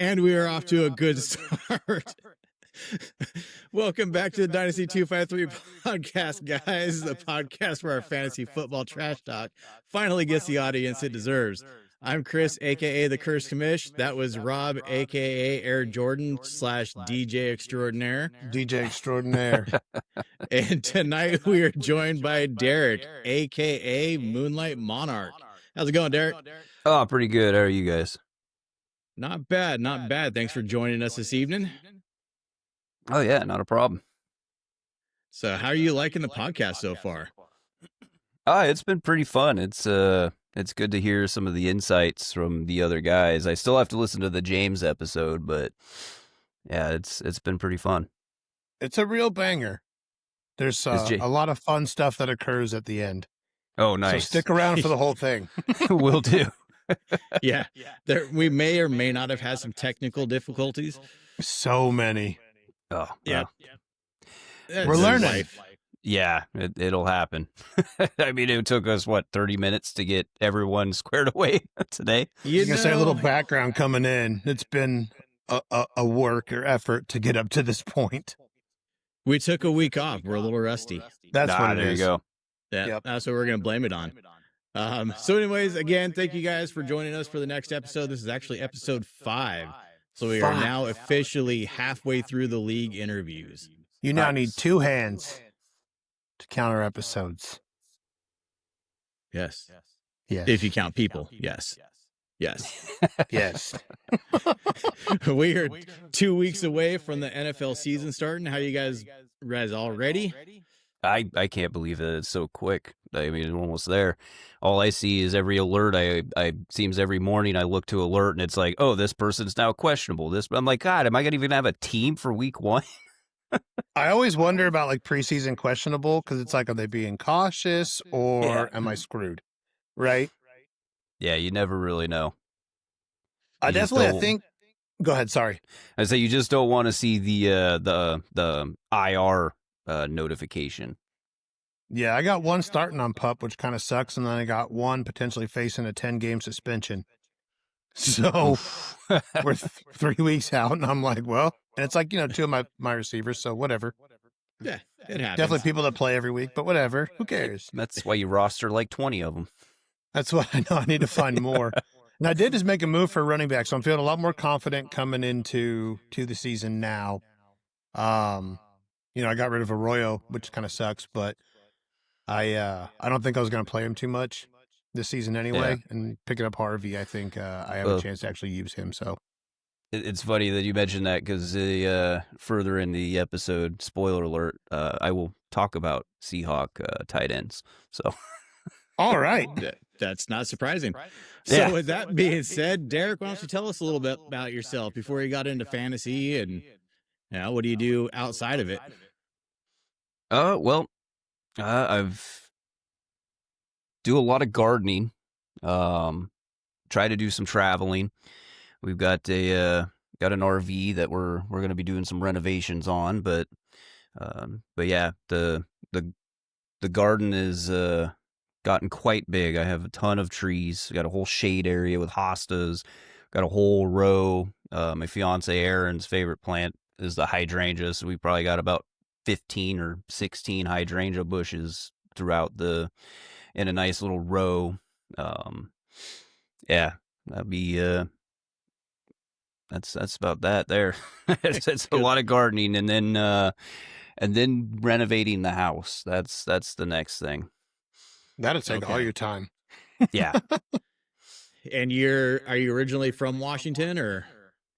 And we are off to a good start. Welcome back to the Dynasty253 podcast, guys. The podcast where our fantasy football trash talk finally gets the audience it deserves. I'm Chris, a.k.a. The Cursed Commish. That was Rob, a.k.a. Air Jordan / DJ Extraordinaire. DJ Extraordinaire. And tonight we are joined by Derrick, a.k.a. Moonlight Monarch. How's it going, Derrick? Oh, pretty good. How are you guys? Not bad, not bad. Thanks for joining us this evening. Oh, yeah, not a problem. So how are you liking the podcast so far? It's been pretty fun. It's good to hear some of the insights from the other guys. I still have to listen to the James episode, but yeah, it's been pretty fun. It's a real banger. There's a lot of fun stuff that occurs at the end. Oh, nice. So stick around for the whole thing. Will do. Yeah. We may or may not have had some technical difficulties. So many. Oh, yeah. We're learning. Yeah, it'll happen. I mean, it took us, 30 minutes to get everyone squared away today? You can say a little background coming in. It's been a work or effort to get up to this point. We took a week off. We're a little rusty. That's what it is. There you go. Yeah, Yep. That's what we're going to blame it on. So anyways, again, thank you guys for joining us for the next episode. This is actually episode 5. So we are now officially halfway through the league interviews. You now need 2 hands to count our episodes. Yes. Yes. If you count people. Yes. Yes. Yes. We are 2 weeks away from the NFL season starting. How you guys all ready? I can't believe that it's so quick. I mean, it's almost there. All I see is every alert. I seems every morning I look to alert and it's like, oh, this person's now questionable. I'm like, God, am I going to even have a team for week 1? I always wonder about like preseason questionable because it's like, are they being cautious or am I screwed? Right? Yeah, you never really know. I think. Go ahead. Sorry. I say you just don't want to see the IR notification. Yeah, I got 1 starting on PUP, which kind of sucks, and then I got 1 potentially facing a 10-game suspension. So we're 3 weeks out, and I'm like, well, and it's like 2 of my receivers, so whatever. Yeah, it happens. Definitely people that play every week, but whatever. Who cares? That's why you roster like 20 of them. That's what I know. I need to find more. And I did just make a move for running back, so I'm feeling a lot more confident coming into the season now. I got rid of Arroyo, which kind of sucks, but I don't think I was going to play him too much this season anyway. Yeah. And picking up Harvey, I think I have a chance to actually use him. So it's funny that you mentioned that because further in the episode, spoiler alert, I will talk about Seahawk tight ends. So, all right, that's not surprising. So with that being said, Derrick, why don't you tell us a little bit about yourself before you got into fantasy and what do you do outside of it? I've do a lot of gardening. Try to do some traveling. We've got an RV that we're going to be doing some renovations on, but yeah, the garden is gotten quite big. I have a ton of trees. Got a whole shade area with hostas. Got a whole row. My fiance Erin's favorite plant is the hydrangea, so we probably got about 15 or 16 hydrangea bushes throughout in a nice little row. Yeah, that'd be that's about that there. It's a lot of gardening and then renovating the house. That's the next thing. That'll take all your time. Yeah. And are you originally from Washington or?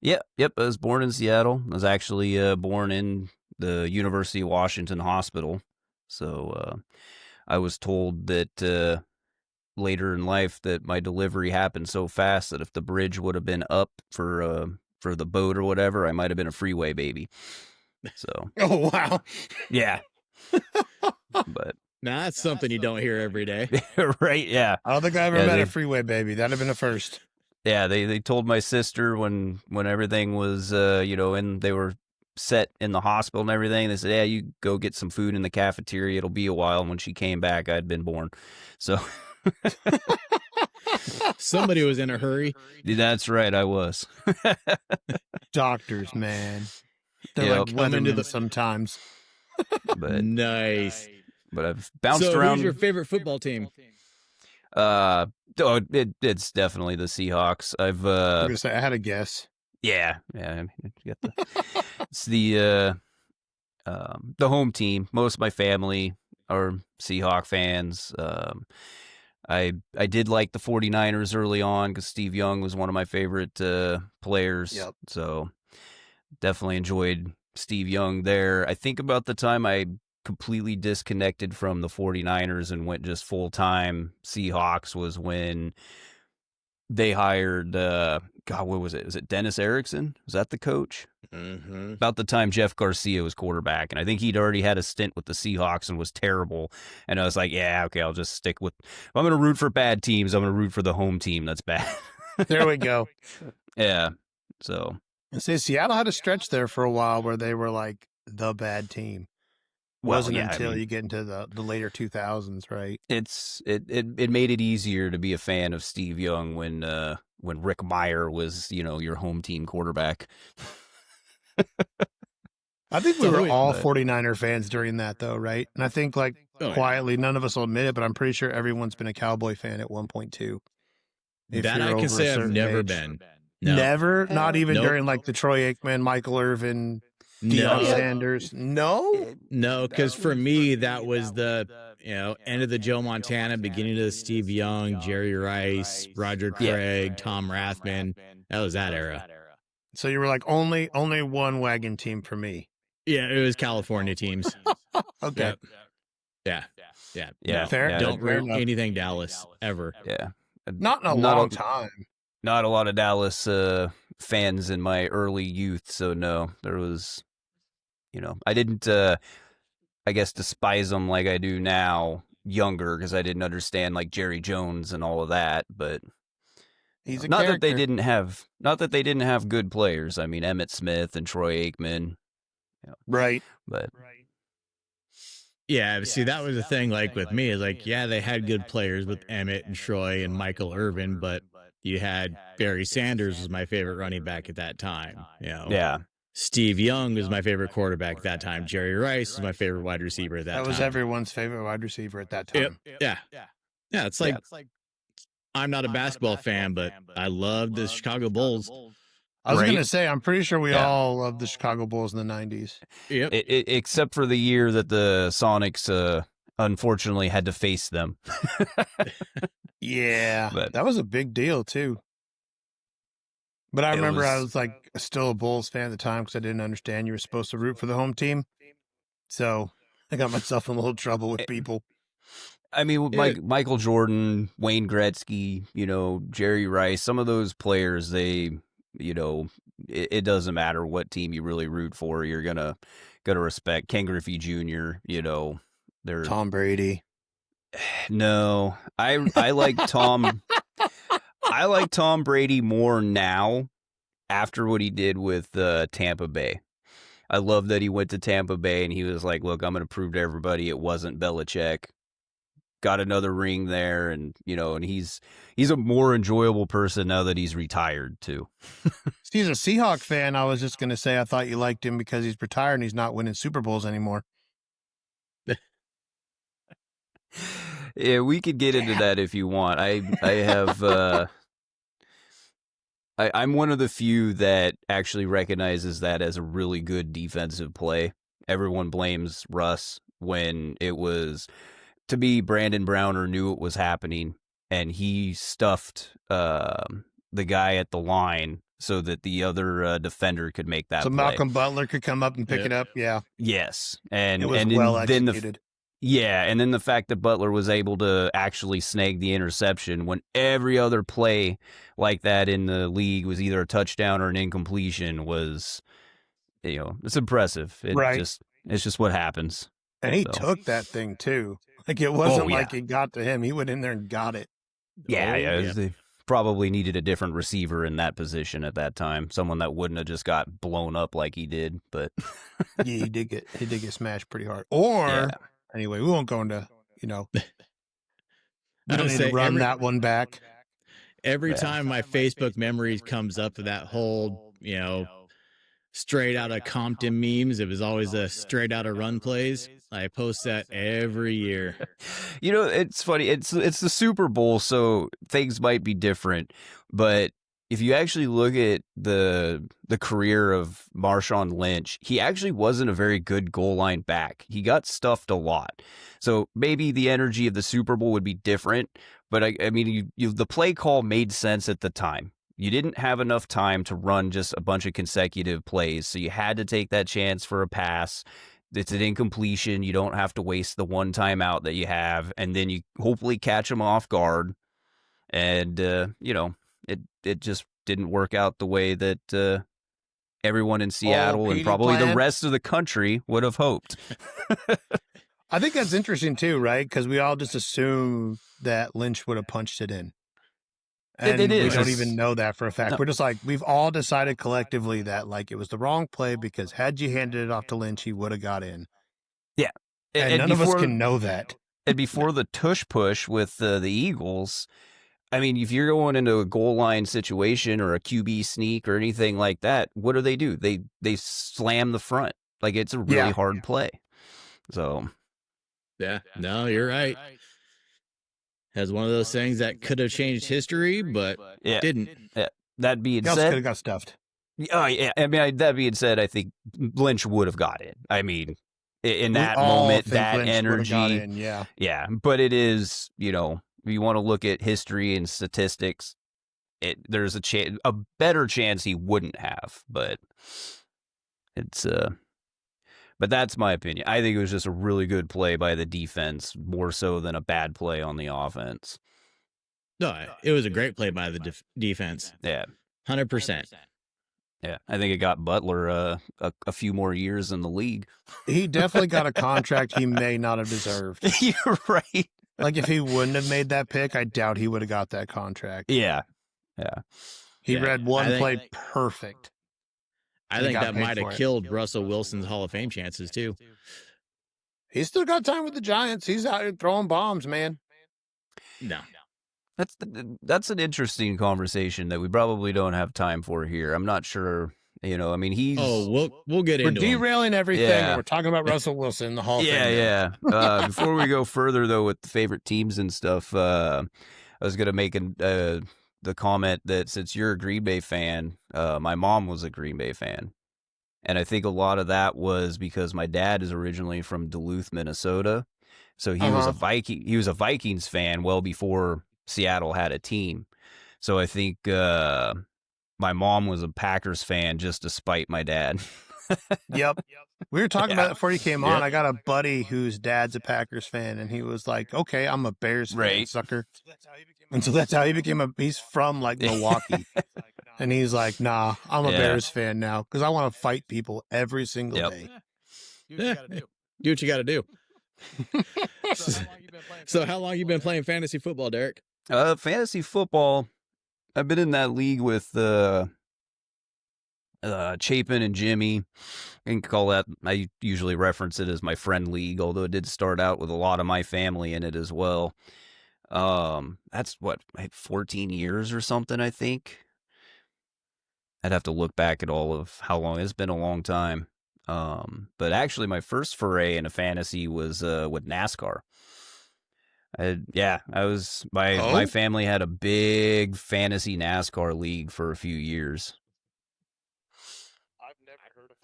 Yep. I was born in Seattle. I was actually born in the University of Washington Hospital. So I was told that later in life that my delivery happened so fast that if the bridge would have been up for the boat or whatever, I might have been a freeway baby. So. Oh, wow. Yeah. But. Nah, that's something you don't hear every day. Right, yeah. I don't think I ever met a freeway baby. That'd have been a first. Yeah, they told my sister when everything was, and they were set in the hospital and everything, they said, yeah, you go get some food in the cafeteria. It'll be a while. And when she came back, I'd been born. So Somebody was in a hurry. That's right, I was. Doctors, man. They're Yep. like Come into weathermen the- sometimes. But Nice. but I've bounced So around. who's your favorite football team? It's definitely the Seahawks. I was gonna say I had a guess. Yeah. I mean, you got it's the home team. Most of my family are Seahawk fans. I did like the 49ers early on because Steve Young was one of my favorite players. Yep. So definitely enjoyed Steve Young there. I think about the time I completely disconnected from the 49ers and went just full-time Seahawks was when they hired, what was it? Was it Dennis Erickson? Was that the coach? Mm-hmm. About the time Jeff Garcia was quarterback. And I think he'd already had a stint with the Seahawks and was terrible. And I was like, yeah, okay, I'll just stick with, if I'm going to root for bad teams, I'm going to root for the home team that's bad. There we go. Yeah. So. And see, Seattle had a stretch there for a while where they were like the bad team. Wasn't until you get into the later 2000s, right? It made it easier to be a fan of Steve Young when Rick Meyer was, your home team quarterback. I think we were all but- 49er fans during that, though, right? And I think, like, quietly, none of us will admit it, but I'm pretty sure everyone's been a Cowboy fan at one point, too. If That you're I over can a say I've certain never age. been. No. Never? Not even Nope. during, like, the Troy Aikman, Michael Irvin, Deion Sanders? No? No, because for me, that was the end of the Joe Montana, beginning of the Steve Young, Jerry Rice, Roger Craig, Tom Rathman. That was that era. So you were like, only one wagon team for me. Yeah, it was California teams. Okay. Yep. Yeah. Yeah. Fair. Yeah, Don't fair root enough. anything Dallas ever. Yeah. Not in a long time. Not a lot of Dallas fans in my early youth, so no, there was, I didn't, I guess, despise them like I do now, younger, because I didn't understand like Jerry Jones and all of that. But He's a not character. that they didn't have good players. I mean, Emmitt Smith and Troy Aikman, Right. but Yeah, see, that was the thing, like, with me, is like, yeah, they had good players with Emmett and Troy and Michael Irvin, but you had Barry Sanders was my favorite running back at that time. yeah, Steve Young was my favorite quarterback at that time. Jerry Rice was my favorite wide receiver at that time. That was everyone's favorite wide receiver at that time. Yeah. Yeah, it's like, I'm not a basketball fan, but I love the Chicago Bulls. I was Right. going to say, I'm pretty sure we Yeah. all loved the Chicago Bulls in the 90s. Yep. except for the year that the Sonics unfortunately had to face them. Yeah. But- that was a big deal, too. But I It remember I was- was like still a Bulls fan at the time because I didn't understand you were supposed to root for the home team. So I got myself in a little trouble with people. I mean, with Michael Jordan, Wayne Gretzky, Jerry Rice, some of those players, they, it doesn't matter what team you really root for. You're gonna respect Ken Griffey Jr. They're Tom Brady. no, I like Tom. I like Tom Brady more now after what he did with Tampa Bay. I love that he went to Tampa Bay and he was like, "Look, I'm going to prove to everybody it wasn't Belichick." Got another ring there, and and he's a more enjoyable person now that he's retired too. He's a Seahawk fan. I was just going to say I thought you liked him because he's retired and he's not winning Super Bowls anymore. Yeah, we could get into that if you want. I have I'm one of the few that actually recognizes that as a really good defensive play. Everyone blames Russ when it was, to me, Brandon Browner knew it was happening and he stuffed the guy at the line so that the other defender could make that So play. Malcolm Butler could come up and pick it up. Yeah. Yes, and It was and well then executed. and then the fact that Butler was able to actually snag the interception when every other play like that in the league was either a touchdown or an incompletion was, it's impressive. It's just what happens. And he So. took that thing too. Like it wasn't yeah. like it got to him. He went in there and got it. They probably needed a different receiver in that position at that time. Someone that wouldn't have just got blown up like he did. But Yeah, he did get smashed pretty hard. Or Yeah. anyway, we won't go into, we I don't would need say to run that one back. Every time my Facebook memories comes up of that whole, straight out of Compton memes, it was always a straight out of run plays. I post that every year. It's funny. It's the Super Bowl, so things might be different. But if you actually look at the career of Marshawn Lynch, he actually wasn't a very good goal line back. He got stuffed a lot. So maybe the energy of the Super Bowl would be different. But I mean, the play call made sense at the time. You didn't have enough time to run just a bunch of consecutive plays, so you had to take that chance for a pass. It's an incompletion. You don't have to waste the one timeout that you have, and then you hopefully catch them off guard. And it just didn't work out the way that everyone in Seattle and probably the rest of the country would have hoped. I think that's interesting too, right? Because we all just assume that Lynch would have punched it in. And it is. We don't even know that for a fact. No. We're just like, we've all decided collectively that it was the wrong play because had you handed it off to Lynch, he would have got in. Yeah. And none of us can know that. And before the tush push with the Eagles, I mean, if you're going into a goal line situation or a QB sneak or anything like that, what do? They slam the front. Like, it's a really hard play. So. Yeah. No, you're right. Has one of those things that could have changed history, but didn't. Yeah. That being said, could have got stuffed. Oh yeah. I mean, that being said, I think Lynch would have got it. I mean, in that moment, that Lynch energy, yeah. But it is, if you want to look at history and statistics, there's a better chance he wouldn't have. But it's But that's my opinion. I think it was just a really good play by the defense, more so than a bad play on the offense. No, it was a great play by the defense. Yeah. 100%. Yeah, I think it got Butler a few more years in the league. He definitely got a contract he may not have deserved. You're right. Like, if he wouldn't have made that pick, I doubt he would have got that contract. Yeah. He read one play perfect. I think that might have killed Russell Wilson's Hall of Fame chances, too. He's still got time with the Giants. He's out here throwing bombs, man. No. That's an interesting conversation that we probably don't have time for here. I'm not sure. I mean, he's. Oh, we'll get into it. We're derailing everything. And we're talking about Russell Wilson, the Hall of Fame. Yeah. Before we go further, though, with the favorite teams and stuff, I was going to make the comment that since you're a Green Bay fan, my mom was a Green Bay fan. And I think a lot of that was because my dad is originally from Duluth, Minnesota. So he was a Viking. He was a Vikings fan well before Seattle had a team. So I think my mom was a Packers fan just to spite my dad. Yep. We were talking about it before you came on. I got a buddy whose dad's a Packers fan, and he was like, okay, I'm a Bears fan, sucker. And so that's how he became he's from Milwaukee. And he's like, nah, I'm a Bears fan now because I want to fight people every single day. Do what you got to do. So how long you been playing fantasy football, Derrick? Fantasy football, I've been in that league with Chapin and Jimmy. I can call that, I usually reference it as my friend league, although it did start out with a lot of my family in it as well. That's 14 years or something, I think. I'd have to look back at all of how long. It's been a long time. But actually my first foray into fantasy was with NASCAR. My family had a big fantasy NASCAR league for a few years.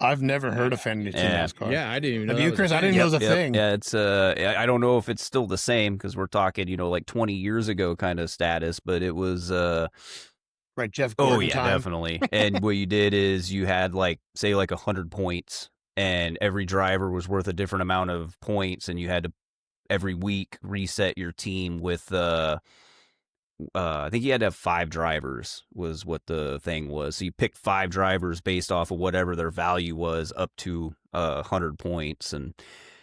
I've never heard of fantasy NASCAR. Yeah, I didn't even know. Have you, Chris? I didn't know it was a thing. Yeah, it's I don't know if it's still the same because we're talking, like 20 years ago kind of status, but it was right, Jeff Gordon time. Definitely. And what you did is you had say 100 points, and every driver was worth a different amount of points, and you had to every week reset your team with I think you had to have 5 drivers was what the thing was. So you picked 5 drivers based off of whatever their value was up to 100 points, and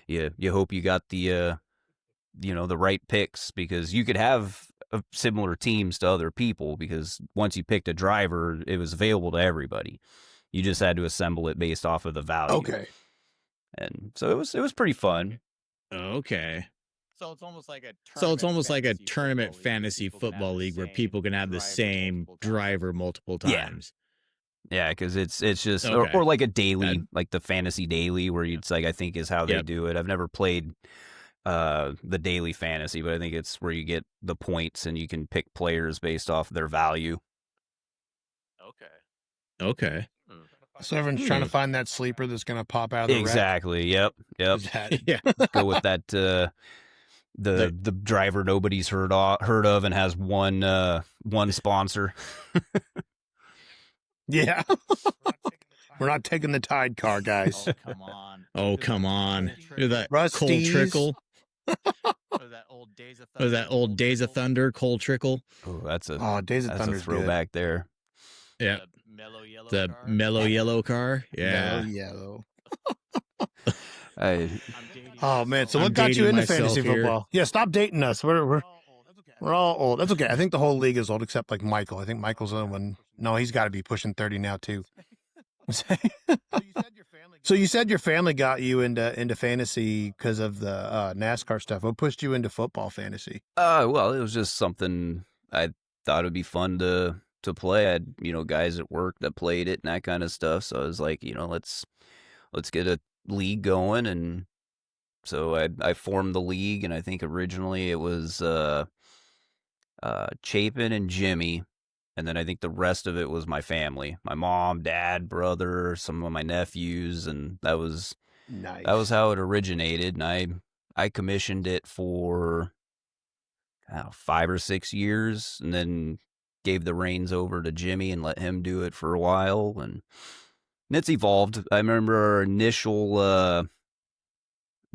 you hope you got the the right picks, because you could have similar teams to other people, because once you picked a driver, it was available to everybody. You just had to assemble it based off of the value. Okay. And so it was pretty fun. Okay. So it's almost like a tournament fantasy football league where people can have the same driver multiple times. Yeah, because it's just Okay. or like a daily, like the fantasy daily, where it's like I think is how they do it. I've never played the daily fantasy, but I think it's where you get the points and you can pick players based off their value. Okay. So everyone's trying to find that sleeper that's going to pop out of the Exactly. Yep. Yeah. Go with that. The driver nobody's heard of and has one sponsor. Yeah. We're not taking the Tide car, guys. Oh, come on. You're that Rusty's. Cole Trickle. Or that old Days of Thunder, Cole Trickle. Oh, that's a Days of Thunder's throwback there. Yeah. The mellow yellow car. Yeah. Mellow yellow. Oh man, so what got you into fantasy football? Yeah, stop dating us. We're all old. That's okay. I think the whole league is old except like Michael. I think Michael's the one. No, he's got to be pushing 30 now too. So you said your family got you into fantasy because of the NASCAR stuff. What pushed you into football fantasy? Well, it was just something I thought it'd be fun to play. I had, guys at work that played it and that kind of stuff. So I was like, let's get a league going. And so I formed the league, and I think originally it was Chapin and Jimmy. And then I think the rest of it was my family, my mom, dad, brother, some of my nephews. And that was nice. That was how it originated. And I commissioned it for 5 or 6 years, and then gave the reins over to Jimmy and let him do it for a while. And it's evolved. I remember our initial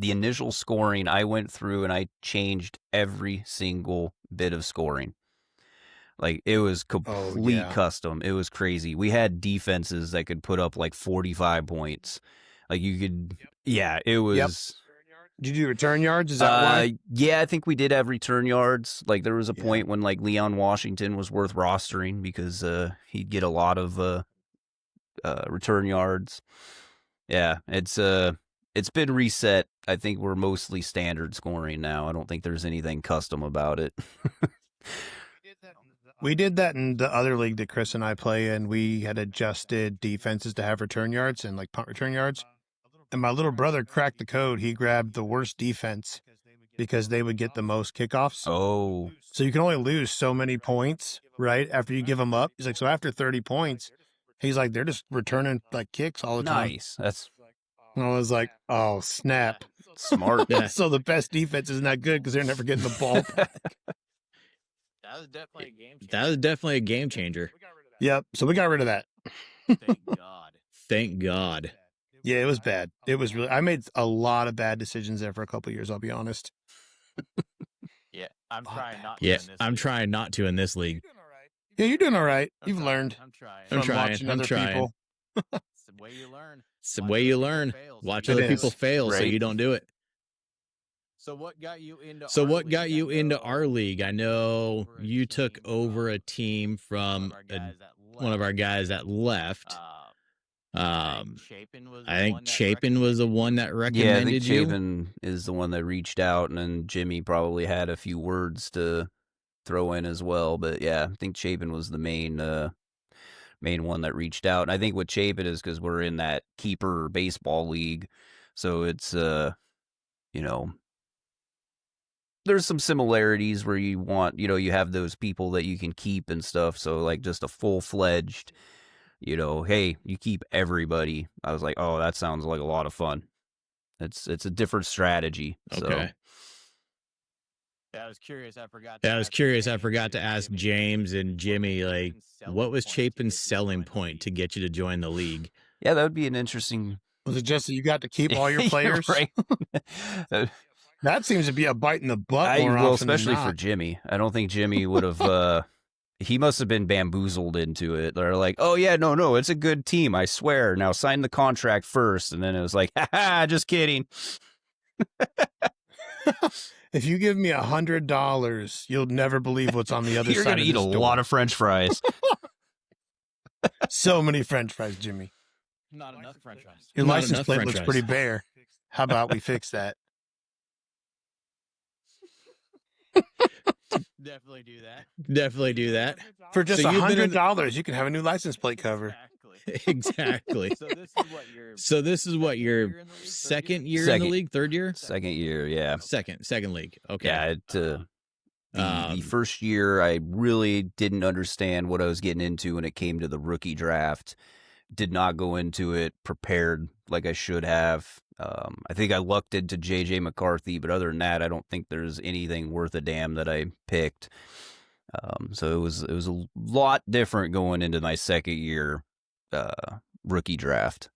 the initial scoring, I went through and I changed every single bit of scoring. Like, it was complete custom. It was crazy. We had defenses that could put up like 45 points. Like, you could, it was. Yep. Did you do return yards? Is that why? Yeah, I think we did have return yards. Like, there was a point when like Leon Washington was worth rostering because he'd get a lot of return yards. Yeah, it's been reset. I think we're mostly standard scoring now. I don't think there's anything custom about it. We did that in the other league that Chris and I play in. We had adjusted defenses to have return yards and like punt return yards. And my little brother cracked the code. He grabbed the worst defense because they would get the most kickoffs. Oh. So you can only lose so many points, right? After you give them up. He's like, so after 30 points, he's like, they're just returning like kicks all the time. Nice. That's. And I was like, oh, snap. Smart. Yeah. So the best defense is not good because they're never getting the ball back. That was definitely a game changer. Yep. So we got rid of that. Thank God. Yeah, it was bad. It was really. I made a lot of bad decisions there for a couple of years. I'll be honest. I'm trying not to in this league. Yeah, you're doing all right. You've learned. I'm trying. People. It's the way you learn. Watch other people fail so you don't do it. So what got you into our league? I know you took over a team from one of our guys that left. I think Chapin was the one that recommended you. Yeah, I think Chapin is the one that reached out, and then Jimmy probably had a few words to throw in as well. But yeah, I think Chapin was the main one that reached out. And I think what Chapin is because we're in that keeper baseball league, so it's there's some similarities where you want, you have those people that you can keep and stuff. So like just a full-fledged, hey, you keep everybody. I was like, oh, that sounds like a lot of fun. It's a different strategy. Okay. So. Yeah, I was curious. I forgot to ask James and Jimmy, like, what was Chapin's selling point to get you to join the league? Yeah, that would be an interesting. Was it just that you got to keep all your players? Right. That seems to be a bite in the butt more often especially than not. for Jimmy. I don't think Jimmy would have. He must have been bamboozled into it. They're like, "Oh yeah, no, it's a good team. I swear. Now sign the contract first." And then it was like, "Ha, just kidding." If you give me $100, you'll never believe what's on the other You're side. You're gonna eat a lot of French fries. So many French fries, Jimmy. Not enough French fries. Your license plate looks pretty bare. How about we fix that? Definitely do that. For just So you've been in $100, you can have a new license plate cover. Exactly. So this is what your second year in the league, third year? Second year, yeah. Second league. Okay. Yeah, the first year I really didn't understand what I was getting into when it came to the rookie draft. Did not go into it prepared like I should have. I think I lucked into J.J. McCarthy, but other than that, I don't think there's anything worth a damn that I picked. So it was a lot different going into my second year rookie draft.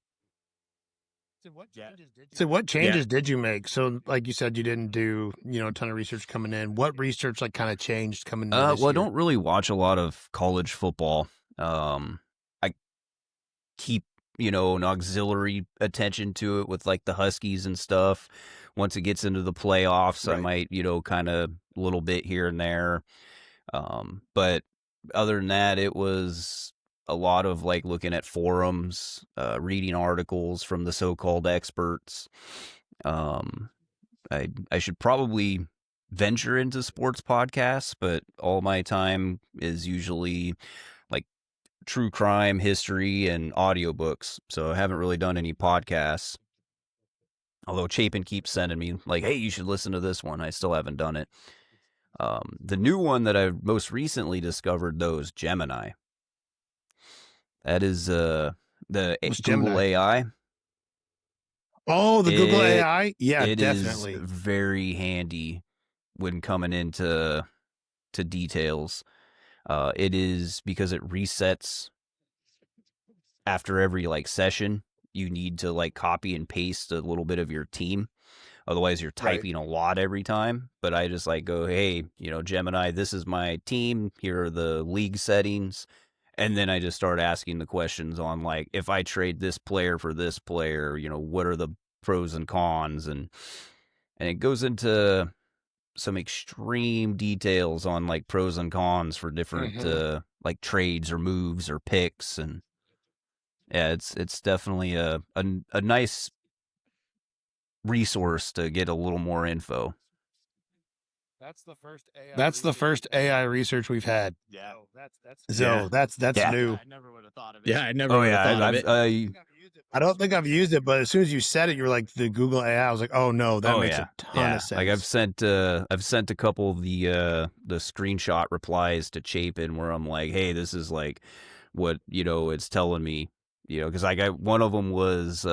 So what changes did you make? So like you said, you didn't do, a ton of research coming in. What research kind of changed coming into this year? I don't really watch a lot of college football. I keep, an auxiliary attention to it with like the Huskies and stuff. Once it gets into the playoffs, right. I might, kind of a little bit here and there. But other than that, it was a lot of like looking at forums, reading articles from the so-called experts. I should probably venture into sports podcasts, but all my time is usually like true crime, history, and audiobooks. So I haven't really done any podcasts. Although Chapin keeps sending me like, hey, you should listen to this one. I still haven't done it. The new one that I've most recently discovered, though, is Gemini. That is the Google Gemini? AI. Oh, the Google AI? Yeah, it definitely. Is very handy when coming into details. It is because it resets after every like session. You need to like copy and paste a little bit of your team. Otherwise, you're typing a lot every time. But I just like go, hey, Gemini, this is my team. Here are the league settings. And then I just start asking the questions on like, if I trade this player for this player, what are the pros and cons? And it goes into some extreme details on like pros and cons for different like trades or moves or picks. And yeah, it's definitely a nice resource to get a little more info. That's the first AI research we've had. Yeah. That's new. I never would have thought of it. Yeah, I never would have thought of it. I don't think I've used it, but as soon as you said it, you were like the Google AI. I was like, oh no, that makes a ton of sense. Like I've sent a couple of the screenshot replies to Chapin where I'm like, hey, this is like what it's telling me, because I got one of them was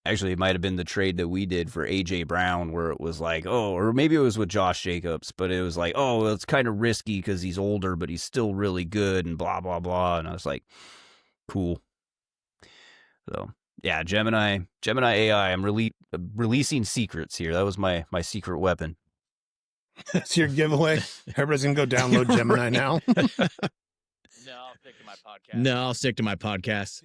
actually, it might have been the trade that we did for A.J. Brown where it was like, oh, or maybe it was with Josh Jacobs, but it was like, oh, well, it's kind of risky because he's older, but he's still really good and blah, blah, blah. And I was like, cool. So, yeah, Gemini AI, I'm releasing secrets here. That was my secret weapon. That's your giveaway. Everybody's going to go download Gemini now. No, I'll stick to my podcast.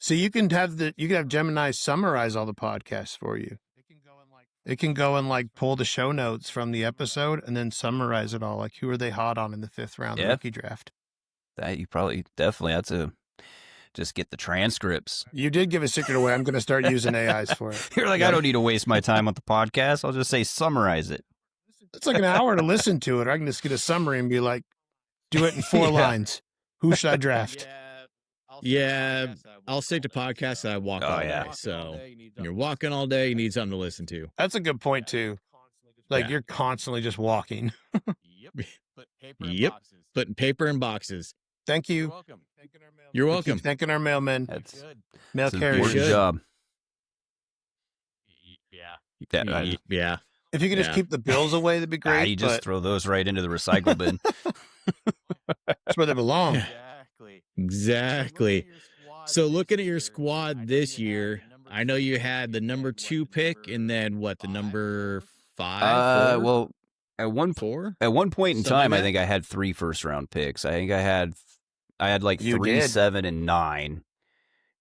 So you can have Gemini summarize all the podcasts for you. It can go and like pull the show notes from the episode and then summarize it all. Like who are they hot on in the 5th round of the rookie draft? That you probably definitely have to just get the transcripts. You did give a secret away. I'm going to start using AIs for it. You're like, I don't need to waste my time with the podcast. I'll just say summarize it. It's like an hour to listen to it. I can just get a summary and be like, do it in 4 lines. Who should I draft? Yeah, I'll stick to podcasts that I walk all day. So you're walking all day, you need something to listen to. That's a good point, too. Like you're constantly just walking. Yep. Putting paper in boxes. Thank you. You're welcome. Keep thanking our mailmen. That's mail carriers. Good job. Yeah. If you could just keep the bills away, that'd be great. You just throw those right into the recycle bin. That's where they belong. Exactly. So looking at your squad this year, I know you had the number 2 pick and then the number 5? Well, at one point in time, I think I had 3 first-round picks. I think I had like 3, 7, and 9,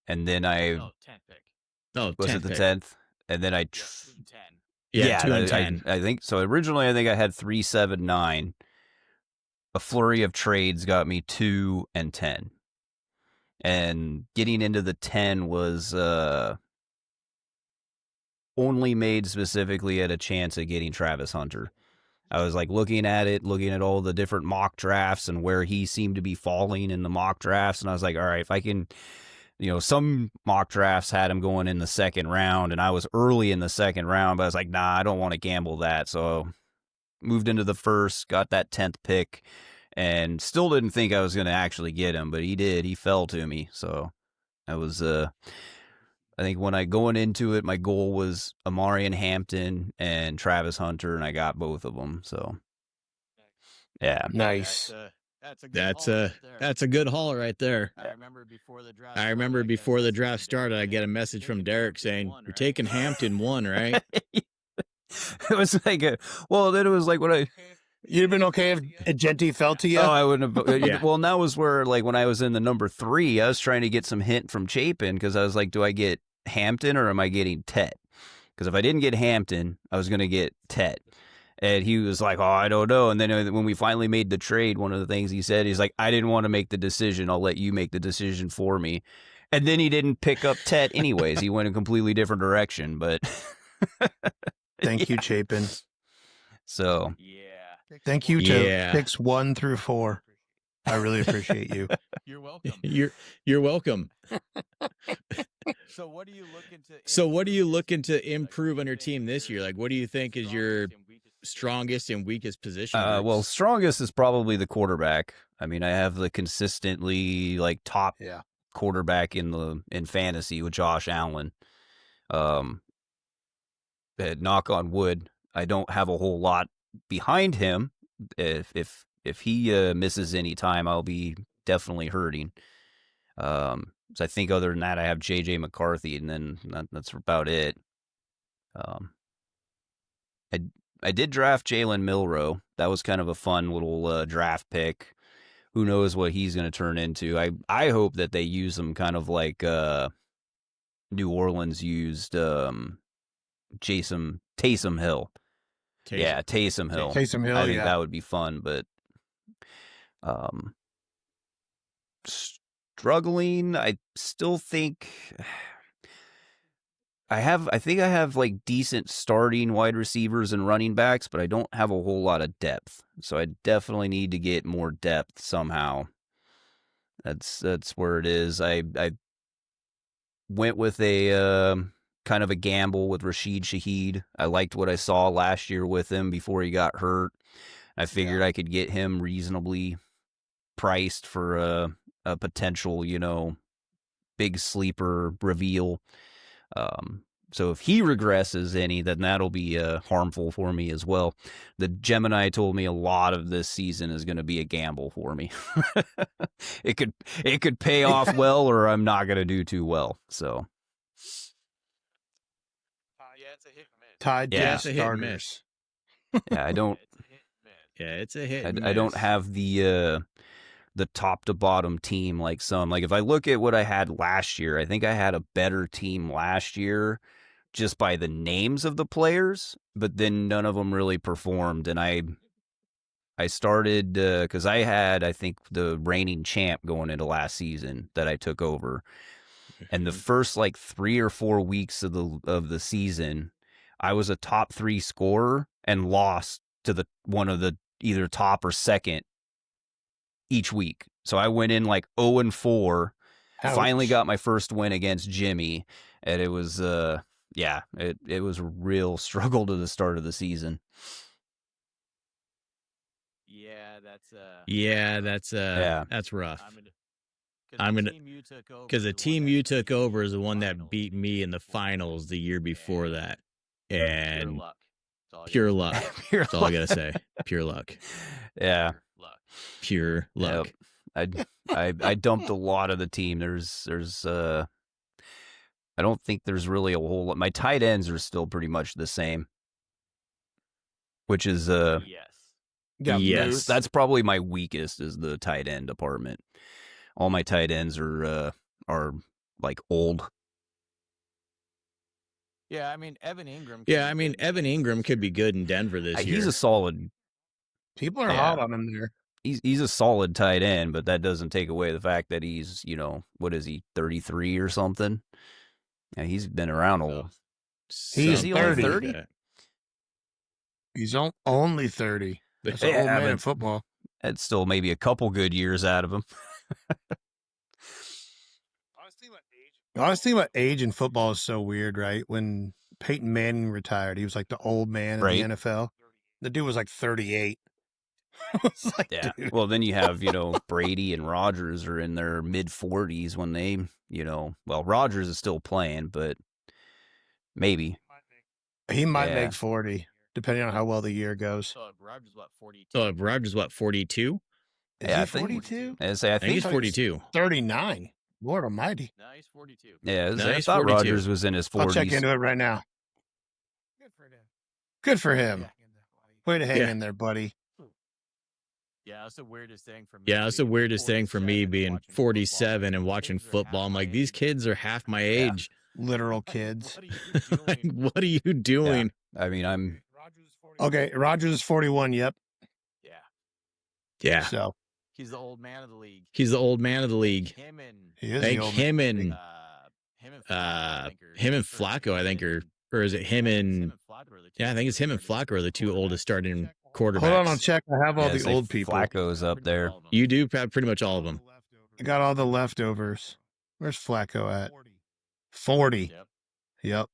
and then 10th pick. Was it the 10th? And then 2 and 10. I think so. Originally, I think I had 3, 7, 9. A flurry of trades got me 2 and 10. And getting into the 10 was only made specifically at a chance at getting Travis Hunter. I was like looking at all the different mock drafts and where he seemed to be falling in the mock drafts. And I was like, all right, if I can, some mock drafts had him going in the second round, and I was early in the second round, but I was like, nah, I don't want to gamble that. So moved into the first, got that 10th pick, and still didn't think I was going to actually get him, but he did. He fell to me. So I was, I think when I going into it, my goal was Amarian Hampton and Travis Hunter, and I got both of them. So, yeah, Nice. That's a good haul right there. I remember before the draft started, I get a message from Derrick saying, "You're taking Hampton 1, right?" It was like then it was like what You'd have been okay if Genty fell to you? Oh, I wouldn't have. Yeah. Well, and that was where, like, when I was in the number 3, I was trying to get some hint from Chapin because I was like, do I get Hampton or am I getting Tet? Because if I didn't get Hampton, I was going to get Tet. And he was like, oh, I don't know. And then when we finally made the trade, one of the things he said, he's like, I didn't want to make the decision. I'll let you make the decision for me. And then he didn't pick up Tet anyways. He went a completely different direction. But Thank you, Chapin. So, thank you to picks 1 through 4. I really appreciate you. You're welcome. You're welcome. So what are you looking to improve on your team this year? Like, what do you think is your strongest and weakest position? Well, strongest is probably the quarterback. I mean, I have the consistently like top quarterback in fantasy with Josh Allen. Knock on wood, I don't have a whole lot behind him. If he misses any time, I'll be definitely hurting. So I think other than that, I have JJ McCarthy, and then that's about it. I did draft Jalen Milroe. That was kind of a fun little draft pick. Who knows what he's going to turn into? I hope that they use him kind of like New Orleans used Taysom Hill. Yeah, Taysom Hill. Taysom Hill, I think that would be fun, but struggling. I still think I think I have like decent starting wide receivers and running backs, but I don't have a whole lot of depth. So I definitely need to get more depth somehow. That's where it is. I went with a kind of a gamble with Rashid Shaheed. I liked what I saw last year with him before he got hurt. I figured I could get him reasonably priced for a potential, big sleeper reveal. So if he regresses any, then that'll be harmful for me as well. The Gemini told me a lot of this season is going to be a gamble for me. It could pay off well, or I'm not going to do too well. So It's a hit and miss. Tied Yeah, to it's a hit and miss. yeah, I don't. Yeah, it's a hit. And I don't have the top to bottom team like some. Like if I look at what I had last year, I think I had a better team last year just by the names of the players, but then none of them really performed. And I started because I had, I think, the reigning champ going into last season that I took over. And the first like 3 or 4 weeks of the season, I was a top 3 scorer and lost to one of the either top or second each week. So I went in like 0-4, finally got my first win against Jimmy, and it was it was a real struggle to the start of the season. That's rough. Because the team you took over is the one that beat me in the finals the year before that, and pure luck. That's all I gotta say. Pure luck. Yeah. Pure luck. Yep. I dumped a lot of the team. There's I don't think there's really a whole lot. My tight ends are still pretty much the same, which is yes. That's probably my weakest is the tight end department. All my tight ends are like old. Yeah, I mean Evan Ingram could be good in Denver this year. He's a solid. People are hot on him there. He's a solid tight end, but that doesn't take away the fact that he's, what is he, 33 or something? Yeah, he's been around Is he only 30? He's only 30. That's an old man in football. That's still maybe a couple good years out of him. I was thinking about age in football is so weird, right? When Peyton Manning retired, he was like the old man in the NFL. The dude was like 38. Like, yeah. Dude. Well, then you have, Brady and Rodgers are in their mid-40s when they, well, Rodgers is still playing, but maybe. He might make 40, depending on how well the year goes. So Rodgers, what, 42? Rodgers, what, 42? Is he 42? I think he's 42. 39. Lord almighty. No, he's 42. Yeah, I thought 42. Rodgers was in his 40s. I'll check into it right now. Good for him. Way to hang in there, buddy. Yeah, that's the weirdest thing for me being 47 and watching football. I'm like, these kids are half my age. Literal kids. Like, what are you doing? Yeah. I mean, I'm... Okay, Rodgers is 41, yep. Yeah. So... He's the old man of the league. He is him and Flacco, I think, or is it him and... Yeah, I think it's him and Flacco are the two oldest starting quarterbacks. Hold on, I'll check. I have all the old people. Flacco's up there. You do have pretty much all of them. I got all the leftovers. Where's Flacco at? 40. Yep.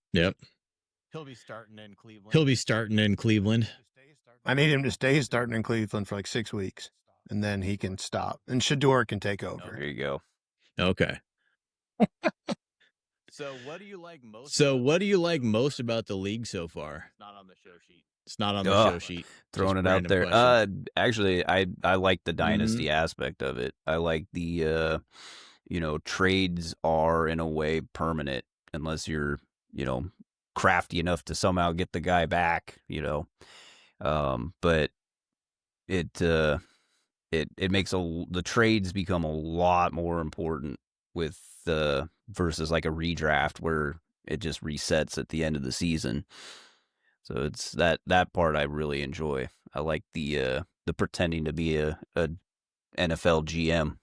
He'll be starting in Cleveland. I need him to stay starting in Cleveland for like 6 weeks, and then he can stop. And Shador can take over. There you go. Okay. So what do you like most about the league so far? It's not on the show sheet. Throwing it out there. Actually, I like the dynasty aspect of it. I like the trades are in a way permanent unless you're, crafty enough to somehow get the guy back, but it makes the trades become a lot more important with versus like a redraft where it just resets at the end of the season. So it's that part I really enjoy. I like the pretending to be a NFL GM.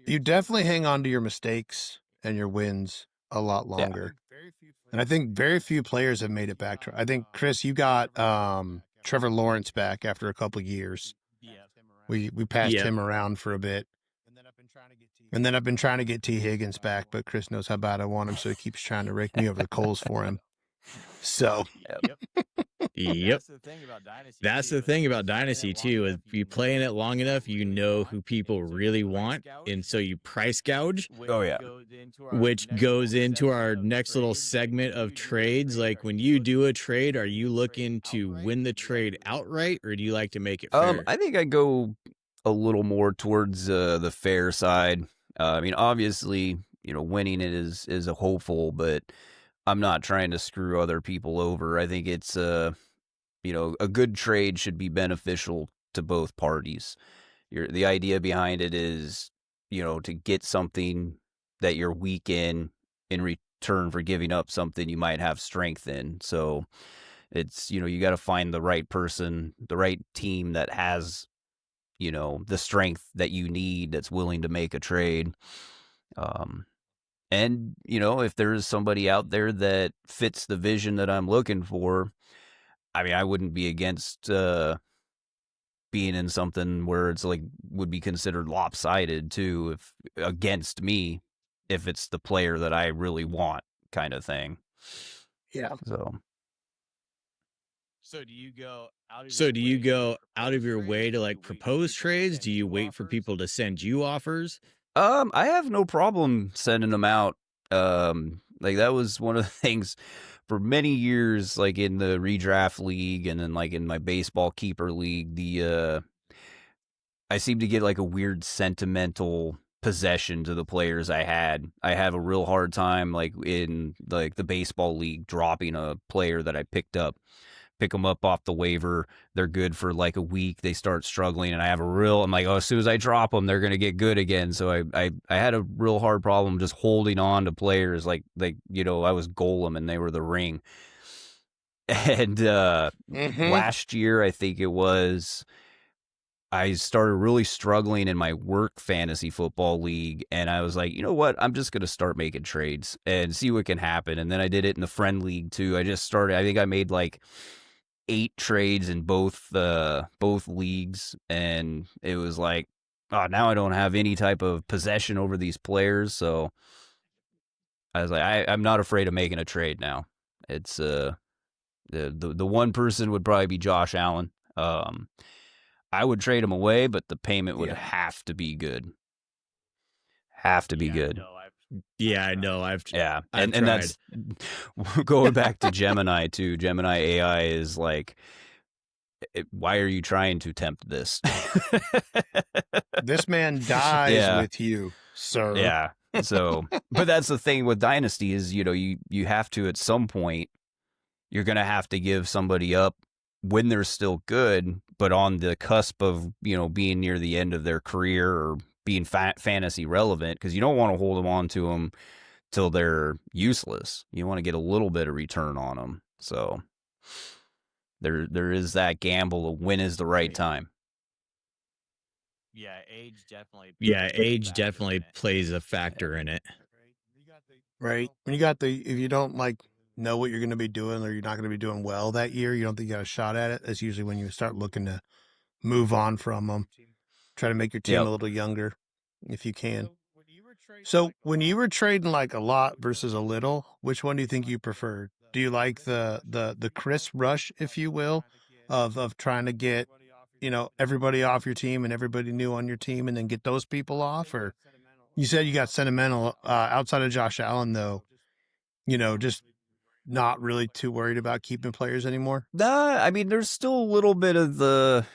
You definitely hang on to your mistakes and your wins a lot longer. Yeah. And I think very few players have made it back. I think, Chris, you got Trevor Lawrence back after a couple of years. We passed him around for a bit. And then I've been trying to get T. Higgins back, but Chris knows how bad I want him, so he keeps trying to rake me over the coals for him. So, Yep. That's the thing about Dynasty too. If you play in it long enough, you know who people really want, and so you price gouge. Oh yeah. Which goes into our next little segment of trades. Like when you do a trade, are you looking to win the trade outright, or do you like to make it fair? I think I go a little more towards the fair side. I mean, obviously, winning it is a hopeful, but I'm not trying to screw other people over. I think it's a good trade should be beneficial to both parties. The idea behind it is, to get something that you're weak in return for giving up something you might have strength in. So it's, you got to find the right person, the right team that has, the strength that you need, that's willing to make a trade. And, if there's somebody out there that fits the vision that I'm looking for, I mean, I wouldn't be against being in something where it's like would be considered lopsided too, if against me, if it's the player that I really want, kind of thing. Yeah. So do you go out of your way to like propose trades? Do you wait for people to send you offers? I have no problem sending them out. Like that was one of the things for many years, like in the redraft league and then like in my baseball keeper league, I seem to get like a weird sentimental possession to the players I had. I have a real hard time like in like the baseball league dropping a player that I pick them up off the waiver. They're good for like a week. They start struggling and I'm like, as soon as I drop them, they're going to get good again. So I had a real hard problem just holding on to players like, I was Golem and they were the Ring. And last year, I think it was, I started really struggling in my work fantasy football league, and I was like, you know what? I'm just going to start making trades and see what can happen. And then I did it in the friend league too. I just started. I think I made like 8 trades in both leagues, and it was like, oh, now I don't have any type of possession over these players. So I was like, I'm not afraid of making a trade now. It's the one person would probably be Josh Allen. I would trade him away, but the payment would have to be good. Have to be good. I know. And tried. that's going back to Gemini too. Gemini AI is like, why are you trying to tempt this? This man dies with you, sir. Yeah. So, but that's the thing with Dynasty is, you have to, at some point, you're going to have to give somebody up when they're still good, but on the cusp of, being near the end of their career or being fantasy relevant, because you don't want to hold them on to them till they're useless. You want to get a little bit of return on them. So there is that gamble of when is the right time. Age definitely plays a factor in it. Right. When you got if you don't know what you're going to be doing, or you're not going to be doing well that year, you don't think you got a shot at it. That's usually when you start looking to move on from them. Try to make your team a little younger if you can. So when you were trading like a lot versus a little, which one do you think you preferred? Do you like the Chris rush, if you will, of trying to get, everybody off your team and everybody new on your team and then get those people off? Or you said you got sentimental outside of Josh Allen, though, just not really too worried about keeping players anymore? I mean, there's still a little bit of the,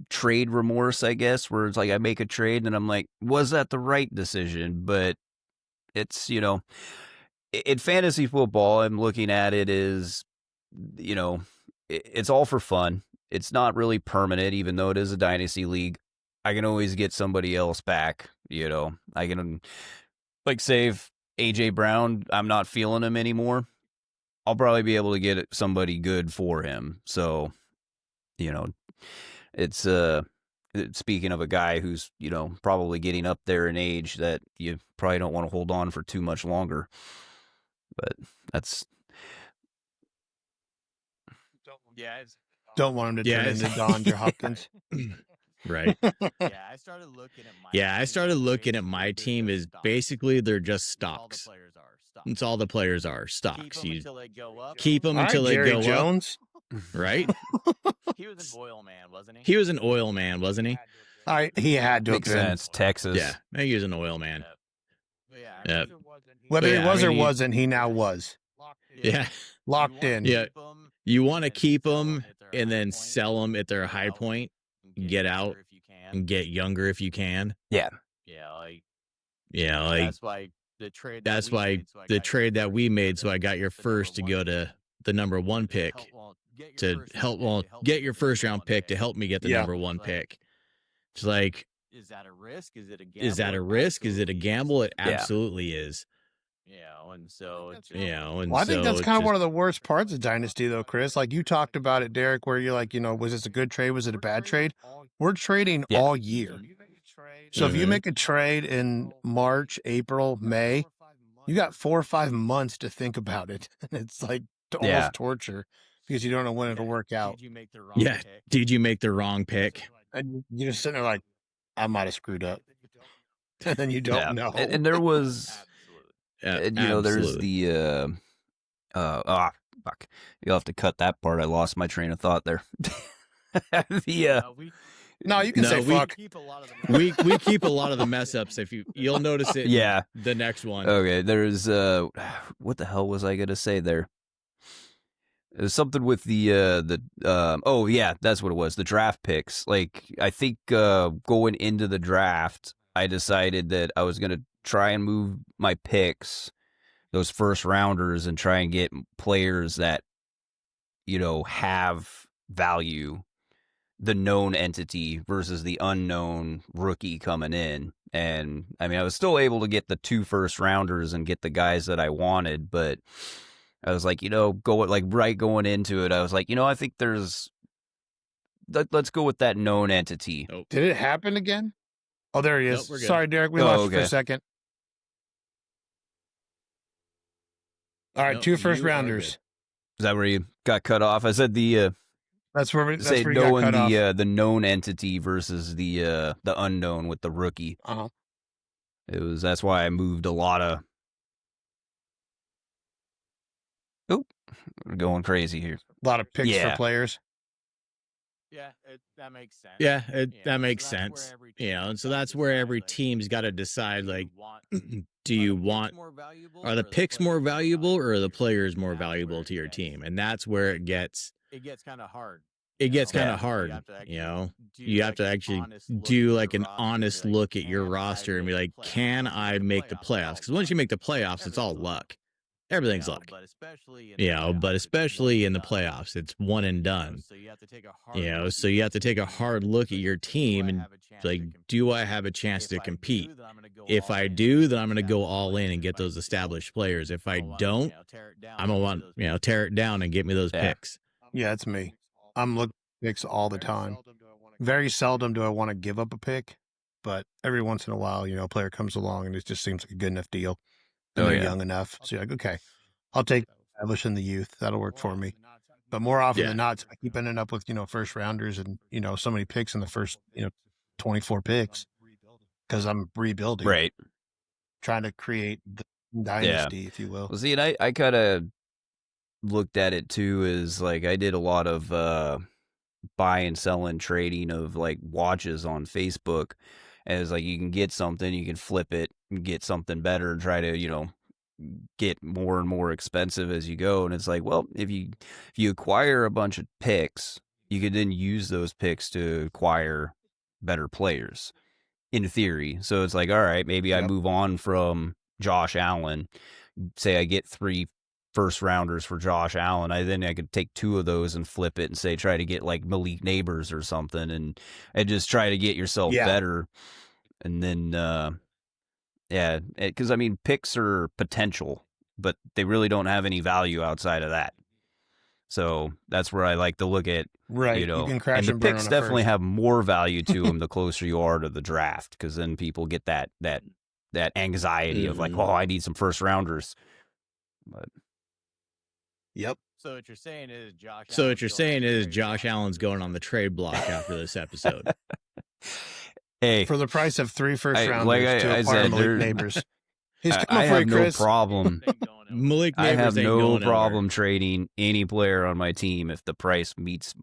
trade remorse, I guess, where it's like I make a trade and I'm like, was that the right decision? But it's, in fantasy football, I'm looking at it as, it's all for fun. It's not really permanent, even though it is a dynasty league. I can always get somebody else back. I can save AJ Brown. I'm not feeling him anymore. I'll probably be able to get somebody good for him. So, it's speaking of a guy who's, probably getting up there in age that you probably don't want to hold on for too much longer. But that's don't want him to turn into DeAndre Hopkins. Right. I started looking at my team as basically they're just stocks. It's all the players are stocks. You keep them until they go Jones. Up. Right? He was an oil man, wasn't he? He was an oil man, wasn't he? He had to make sense. Texas. Yeah, I think he was an oil man. Yeah. Whether he was or wasn't, he now was. Yeah. Locked in. Yeah. You want to keep them and then sell them at their high point, get out and get younger if you can. Yeah. That's why the trade that we made. So I got your first to go to the number 1 pick to help get your first round pick to help me get the number 1 pick. It's like, is that a risk? Is it a gamble? Is it a gamble? It absolutely is. And so I think that's kind of one of the worst parts of Dynasty, though, Chris. Like you talked about it, Derrick, where you're like, was this a good trade? Was it a bad trade? We're trading all year. So if you make a trade in March, April, May, you got 4 or 5 months to think about it. And it's like almost torture because you don't know when it'll work out. Did you make the wrong pick? Did you make the wrong pick? And you're just sitting there like, I might have screwed up. And then you don't know. And there was, there's the, fuck. You'll have to cut that part. I lost my train of thought there. No, you can say fuck. We keep a lot of the mess ups. If you'll notice it. The next one. Okay. There's what the hell was I gonna say there? It was something with that's what it was. The draft picks. Like I think going into the draft, I decided that I was gonna try and move my picks, those first rounders, and try and get players that have value. The known entity versus the unknown rookie coming in. And I mean, I was still able to get the 2 first rounders and get the guys that I wanted, but I was like, going into it, I was like, I think there's let's go with that known entity. Nope. Did it happen again? Oh, there he is. Nope, we're good. Sorry, Derek. We Oh, lost you for okay. a second. All right, Nope, 2 first you are rounders. good. Is that where you got cut off? I said the That's where you got knowing cut off. the known entity versus the unknown with the rookie. Uh-huh. That's why I moved a lot of. Oh, we're going crazy here. A lot of picks Yeah. for players. Yeah, that makes sense. Yeah, You that know, makes so that's where sense. every You know, team's and so gotta that's where decide, every like, team's got to decide, do you like, want- do you are the picks want, more valuable are the or picks more players valuable or are the players more That's where valuable it to your gets- team? And that's where it gets kind of hard. it gets know? kind Yeah. of You hard. have to actually You know, do, you have like, to an actually honest look do at like your an roster and be honest like, look at your "Can I roster and be make like, the playoffs?" can Once you I make the make the playoffs, it's playoffs? all Because once you make the luck. playoffs, it's all Everything's luck. You Everything's know, luck. but especially in You the know, but playoffs, it's especially in the one and done. playoffs, it's one and You know, done. so you have to take a hard You know, look so at you your have to take a team hard and look be at your like, "Do team I and have a chance like, to compete? do I have a chance If to I compete? do, then I'm gonna go If all I in do, and then I'm going to go establish all in players. and If get I those don't, established players. If I I'll want, don't, tear it down I'm going to and get want, those picks. tear it down and get me those Yeah. picks. Yeah, it's me. I'm looking at picks all the time. Very seldom do I want to give up a pick, but every once in a while, a player comes along and it just seems like a good enough deal. And Oh, they're yeah. young enough. So you're like, okay, I'll take establishing the youth. That'll work for me. But more often Yeah. than not, I keep ending up with, first rounders and, so many picks in the first, 24 picks because I'm rebuilding, Right. trying to create the dynasty, if you will. Well, see, and I kind of looked at it too as like I did a lot of buy and sell and trading of like watches on Facebook. As like you can get something, you can flip it and get something better and try to, get more and more expensive as you go. And it's like, well, if you acquire a bunch of picks, you could then use those picks to acquire better players in theory. So it's like, all right, maybe I Yep. move on from Josh Allen. Say I get 3 first rounders for Josh Allen. I could take 2 of those and flip it and say, try to get like Malik Neighbors or something and just try to get yourself better. And then, yeah, because I mean, picks are potential, but they really don't have any value outside of that. So that's where I like to look at, Right. You can crash and the and burn picks on a definitely first. have more value to them the closer you are to the draft, because then people get that anxiety of like, oh, I need some first rounders. But Yep. So what you're saying is Josh Allen's going on the trade block after this episode. hey, For the price of 3 first I- rounders like to I acquire said, Malik Neighbors. He's I coming for have you, no Chris. problem. Malik I Neighbors have ain't no going problem nowhere. trading any player on my team if the price meets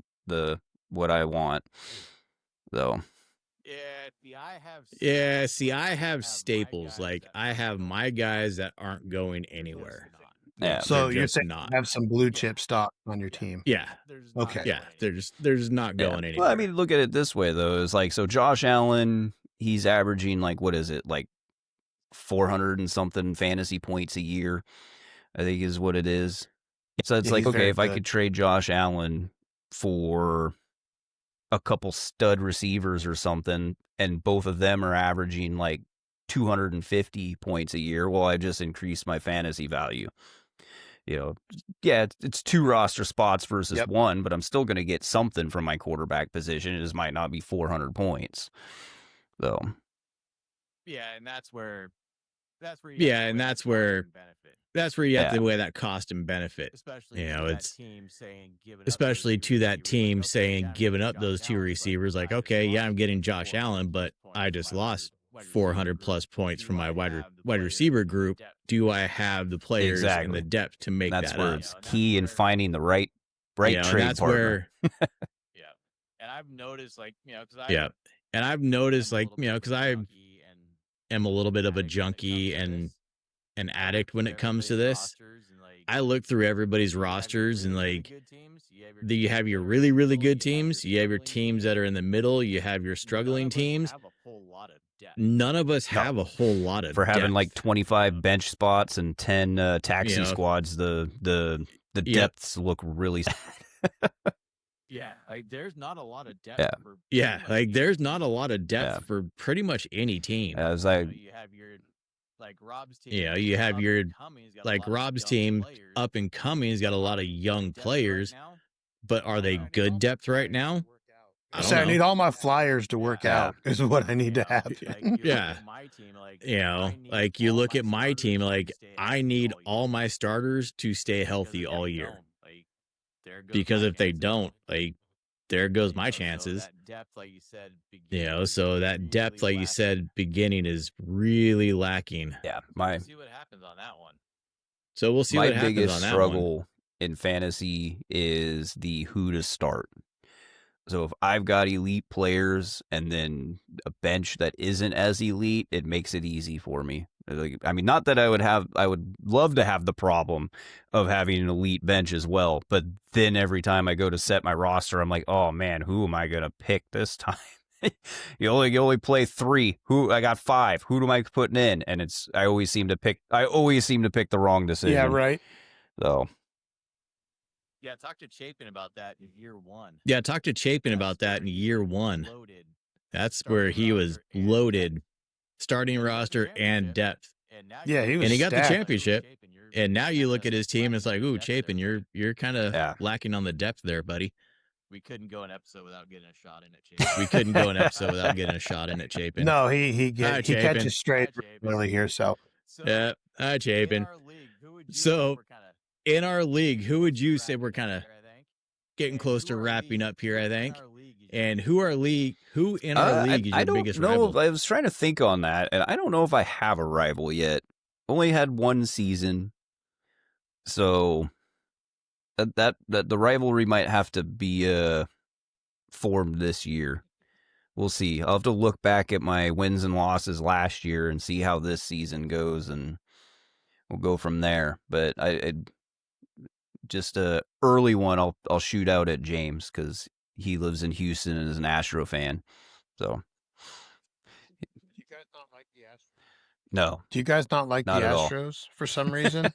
what I want. So See, I have staples. Like I have my guys that aren't going anywhere. yeah, So They're you're just saying not. you have some blue chip stock on your team. Yeah. Okay. Yeah. They're just not yeah. going anywhere. Well, I mean, look at it this way though. It's like, so Josh Allen, he's averaging like, what is it, like 400 and something fantasy points a year, I think is what it is. So it's Yeah, like, he's okay, very if I good. could trade Josh Allen for a couple stud receivers or something, and both of them are averaging like 250 points a year, well, I just increased my fantasy value. Yeah, it's 2 roster spots versus Yep. 1, but I'm still going to get something from my quarterback position. It just might not be 400 points. So, and that's where you have to weigh that cost and benefit. especially It's to especially to that team saying giving up those 2 receivers, like, okay, yeah, I'm getting Josh Allen, but I just lost 400 plus points from my wide receiver group. Do I have the players and the depth to make that's that where up? it's key in finding the right And trade that's partner. where and I've noticed because I am a little bit of a junkie and an addict when it comes to this. I look through everybody's rosters and like you have your really, really good teams. You have your teams that are in the middle. You have your struggling teams. None of us have a whole lot of For having depth. like 25 bench spots and 10 taxi squads, the depths look really there's not a lot of depth. There's not a lot of depth for pretty much any team. I was like, you have your Rob's team. You have your Rob's team up and coming. He's got a lot of young players, but are they good depth right now? I So don't I know. need all my flyers to work Yeah. out is what I need to Like, happen. you look Yeah. at my team, like, You know, I need like you all look my at my starters team, to like stay I healthy need all all year. my starters to stay Because healthy if all they year. don't, like, there goes Because my if they chances. don't, like there goes You my know, so chances. that depth, like you said, You beginning know, is so that depth, really like you lacking. said, beginning is really lacking. Yeah, So we'll see what happens on that one. So we'll see my what happens biggest on that struggle in fantasy is the who to start. So if I've got elite players and then a bench that isn't as elite, it makes it easy for me. Like, I mean, not that I would love to have the problem of having an elite bench as well, but then every time I go to set my roster, I'm like, oh man, who am I gonna pick this time? you only play 3. Who I got 5. Who am I putting in? And I always seem to pick the wrong decision. Yeah, right. So Yeah, talk to Chapin about that in year 1. Yeah, talk to Chapin about that in year 1. Loaded. That's where he was loaded, starting roster and depth. And now Yeah, he was And he got the stacked. championship. And now you look at his team, and it's like, ooh, Chapin, you're kind of Yeah. lacking on the depth there, buddy. We couldn't go an episode without getting a shot in at Chapin. We couldn't go an episode without getting a shot in at Chapin. No, he Hi, Chapin. catches straight Hi, Chapin. really here. So Yeah, hi, Chapin. In our league, who would you So, say we're kinda in our league, who would you say we're kind of wrapping up here, I think? getting And close who to our wrapping league- up here, I who in think? our league is And your who in our league is your I don't biggest know. rival? I was trying to think on that, and I don't know if I have a rival yet. Only had one season, so that the rivalry might have to be formed this year. We'll see. I'll have to look back at my wins and losses last year and see how this season goes, and we'll go from there. But I just a early one. I'll shoot out at James because he lives in Houston and is an Astro fan. So you guys not like the Astros? no, Do you guys not like Not the at all. Astros for some reason?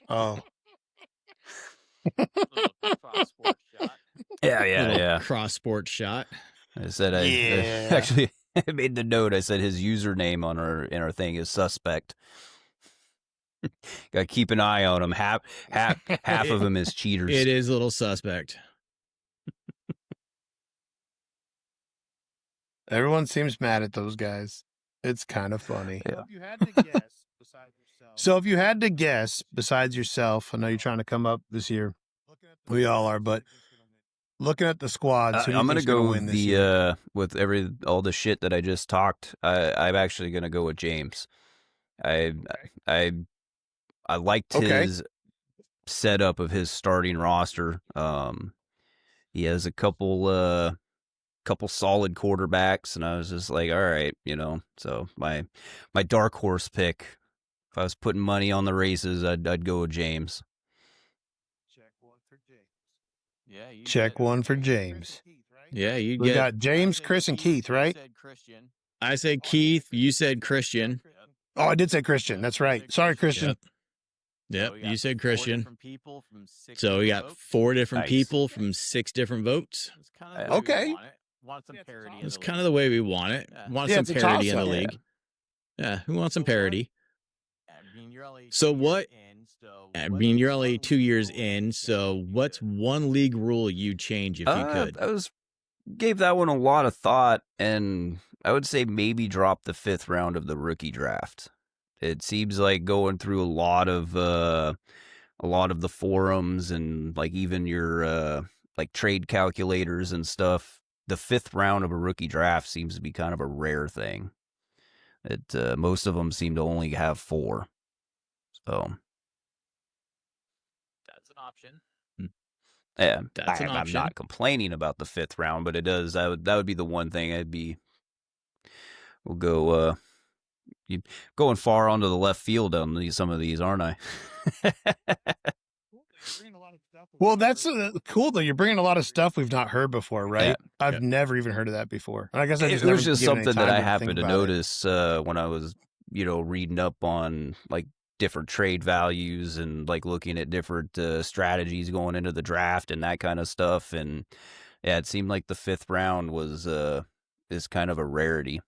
Oh, little cross sport shot. Little cross sport shot. I said Yeah. I actually I made the note. I said his username in our thing is suspect. Got to keep an eye on him. Half of him is cheaters. It is a little suspect. everyone seems mad at those guys. It's kind of funny. Yeah. If you had to guess besides yourself, I know you're trying to come up this year. We all are, but looking at the squads, who do you I'm gonna think's gonna go win this year? with all the shit that I just talked. I'm actually gonna go with James. I liked Okay. his setup of his starting roster. He has a couple solid quarterbacks, and I was just like, all right, So my dark horse pick, if I was putting money on the races, I'd go with James. Yeah, you Check said- one for James. Yeah, you We get. got James, I said Chris, and Keith, you right? said Christian. I said Keith. You said Christian. Oh, I did say Christian. That's right. Sorry, Christian. Yep. Yep. So we You got said 4 Christian. different people from 6 So we different got votes. 4 different Nice. people from 6 different votes. It's kind of the way we Okay. want it. Want some parity. in It's the kind league. of the way we want it. Yeah. Want Yeah, some it's a parity in the toss-up. league. Yeah, who wants some So what- parity? I mean, you're only So 2 years what- in, so I what's mean, you're only one 2 years league rule in, you so change what's to- one league rule you'd change if you could? I gave that one a lot of thought, and I would say maybe drop the 5th round of the rookie draft. It seems like going through a lot of the forums and like even your like trade calculators and stuff. The 5th round of a rookie draft seems to be kind of a rare thing. Most of them seem to only have 4. So That's an option. yeah, That's an I'm option. not complaining about the 5th round, but it does. That would be the one thing We'll go. Going far onto the left field on some of these, aren't I? Well, that's cool though. You're bringing a lot of stuff we've not heard before, right? Yeah. I've never even heard of that before. And I guess I just There's never just given any something that time I to happened think to about it. notice when I was, reading up on like different trade values and like looking at different strategies going into the draft and that kind of stuff. And yeah, it seemed like the 5th round is kind of a rarity.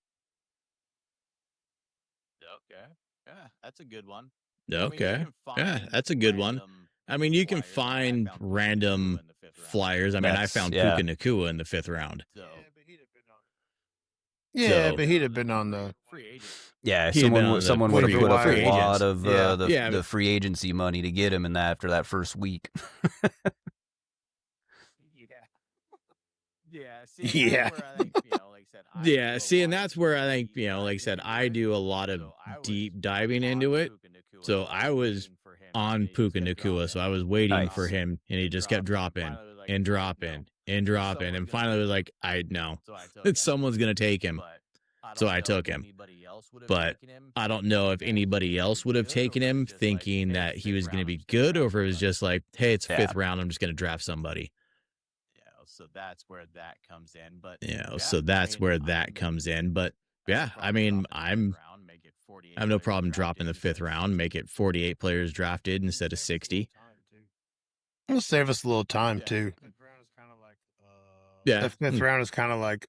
Okay. Yeah, that's a good one. I mean, you Okay. can Yeah, find that's a good one. random I mean, you can find random flyers. I mean, I found Puka Nacua in the 5th round. Yeah, but he'd have been on the free agent. Yeah, He'd been on someone the would have free put up agents. a lot of Yeah. the free agency money to get him in that after that first week. Yeah. Yeah. Yeah, see, and that's where I think, like I said, I do a lot of deep diving into it. So I was on Puka Nacua, so I was waiting for him, and he just kept dropping and dropping and dropping, and finally was like, I know that someone's gonna take him, so I took him. But I don't know if anybody else would have taken him, thinking that he was gonna be good, or if it was just like, hey, it's 5th round, I'm just gonna draft somebody. So that's where that comes in. But so that's where that comes in. But yeah, I mean, I have no problem dropping the 5th round, make it 48 players drafted instead of 60. It'll save us a little time too. Yeah, The 5th round is kind of like,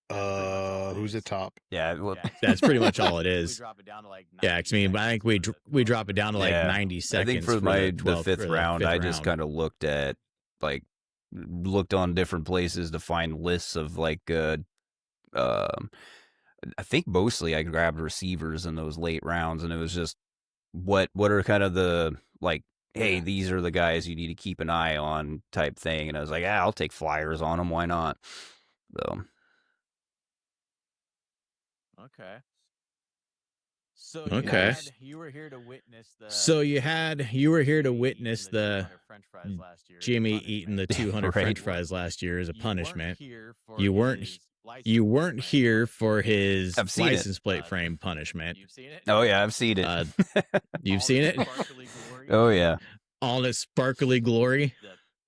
who's at top? Yeah, well, that's pretty much all it is. Yeah, I mean, I think we drop it down to like 90 seconds. I think for the 5th round, I just kind of looked on different places to find lists of like I think mostly I grabbed receivers in those late rounds, and it was just what are kind of the like, hey, these are the guys you need to keep an eye on type thing, and I was like, I'll take flyers on them, why not? So you were here to witness the. So you were here to witness the Jimmy eating the 200 French fries last year as a punishment. You weren't here for his license plate frame punishment. You've seen it? oh yeah, I've seen it. You've seen it? Oh yeah, all in its sparkly glory.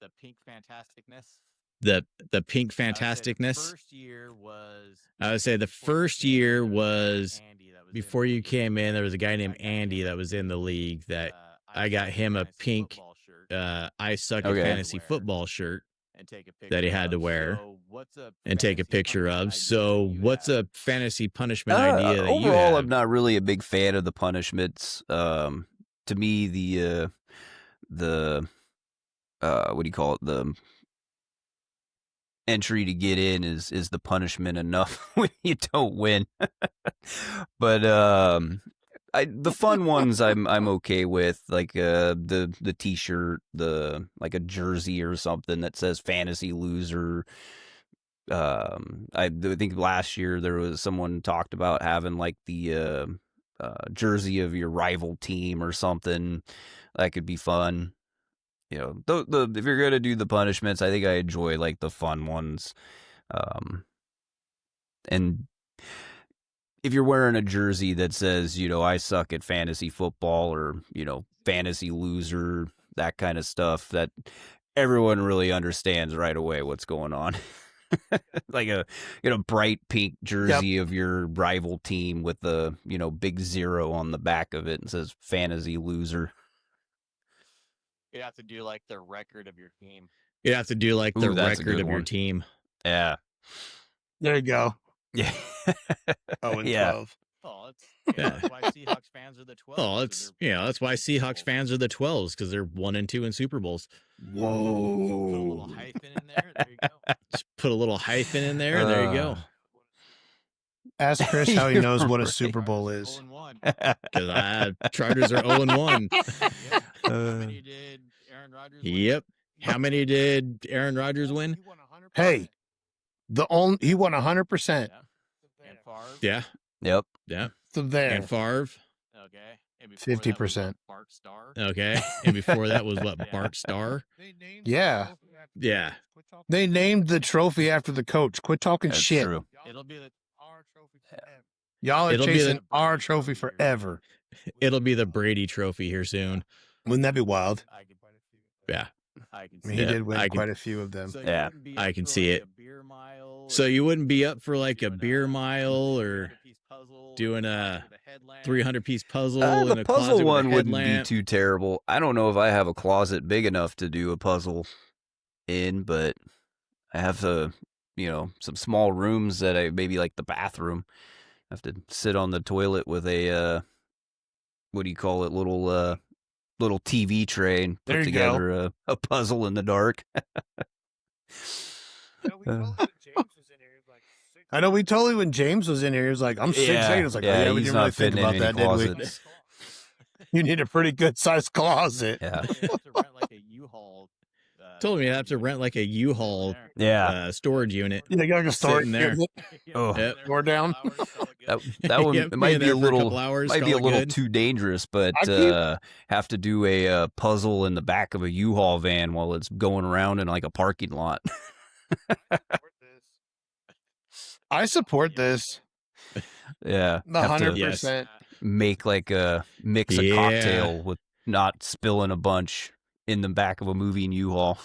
The pink fantasticness. The pink fantasticness. I would say the first year was before you came in. There was a guy named Andy that was in the league that I got him a pink I suck at fantasy football shirt that he had to wear and take a picture of. So what's a fantasy punishment idea that you overall, have? I'm not really a big fan of the punishments. To me, the what do you call it? The entry to get in is the punishment enough when you don't win. But the fun ones I'm okay with, like the t-shirt, like a jersey or something that says fantasy loser. I think last year there was someone talked about having like the jersey of your rival team or something. That could be fun. If you're gonna do the punishments, I think I enjoy like the fun ones. And if you're wearing a jersey that says, I suck at fantasy football, or fantasy loser, that kind of stuff, that everyone really understands right away what's going on. Like a bright pink jersey of your rival team with the big 0 on the back of it and says fantasy loser. You have to do like the record of your team. You have to do like the record of your team. Yeah. There you go. Yeah. 0-12. Oh, that's why Seahawks fans are the 12. Oh, that's why Seahawks fans are the 12s, because they're 1 and 2 in Super Bowls. Whoa! Put a little hyphen in there. There you go. Just put a little hyphen in there. There you go. Ask Chris how he knows what a Super Bowl is. Because Chargers are 0-1. How many did Aaron Rodgers win? Yep. How many did Aaron Rodgers win? Hey, he won 100%. And Favre. Yeah. Yep. Yeah. So there. And Favre. Okay. And 50%. Bart Starr. Okay. And before that was what? Bart Starr? Yeah. Yeah. They named the trophy after the coach. Quit talking That's shit. true. It'll be our trophy forever. Y'all are It'll be chasing our trophy forever. It'll be the Brady trophy here soon. Wouldn't that be wild? Yeah. I can I mean, he Yeah, did win I quite a few of them. So Yeah, I can see it. So you wouldn't be up for like a beer mile or doing a 300-piece puzzle in the a puzzle closet one with a wouldn't be headlamp? too terrible. I don't know if I have a closet big enough to do a puzzle in, but I have some small rooms that maybe like the bathroom. I have to sit on the toilet with a what do you call it, little little TV tray and There put you go. together a puzzle in the dark. I know we totally, when James was in here, he was like, I'm 6'8". I was like, oh, yeah, we he's didn't not really think fitting in about any that, did we? closets. You need a pretty good sized closet. Yeah. You have to rent like a U-Haul. Told me you have to rent like a U-Haul Yeah. storage unit. Yeah, you got a story Sitting there. Oh. Yep. Door down. That one Yep, it might being be a there for little couple hours, might be a call it little good. too dangerous, but I keep- have to do a puzzle in the back of a U-Haul van while it's going around in like a parking lot. I support this Yeah. Have to 100%. make like mix a Yeah. cocktail with not spilling a bunch in the back of a moving U-Haul.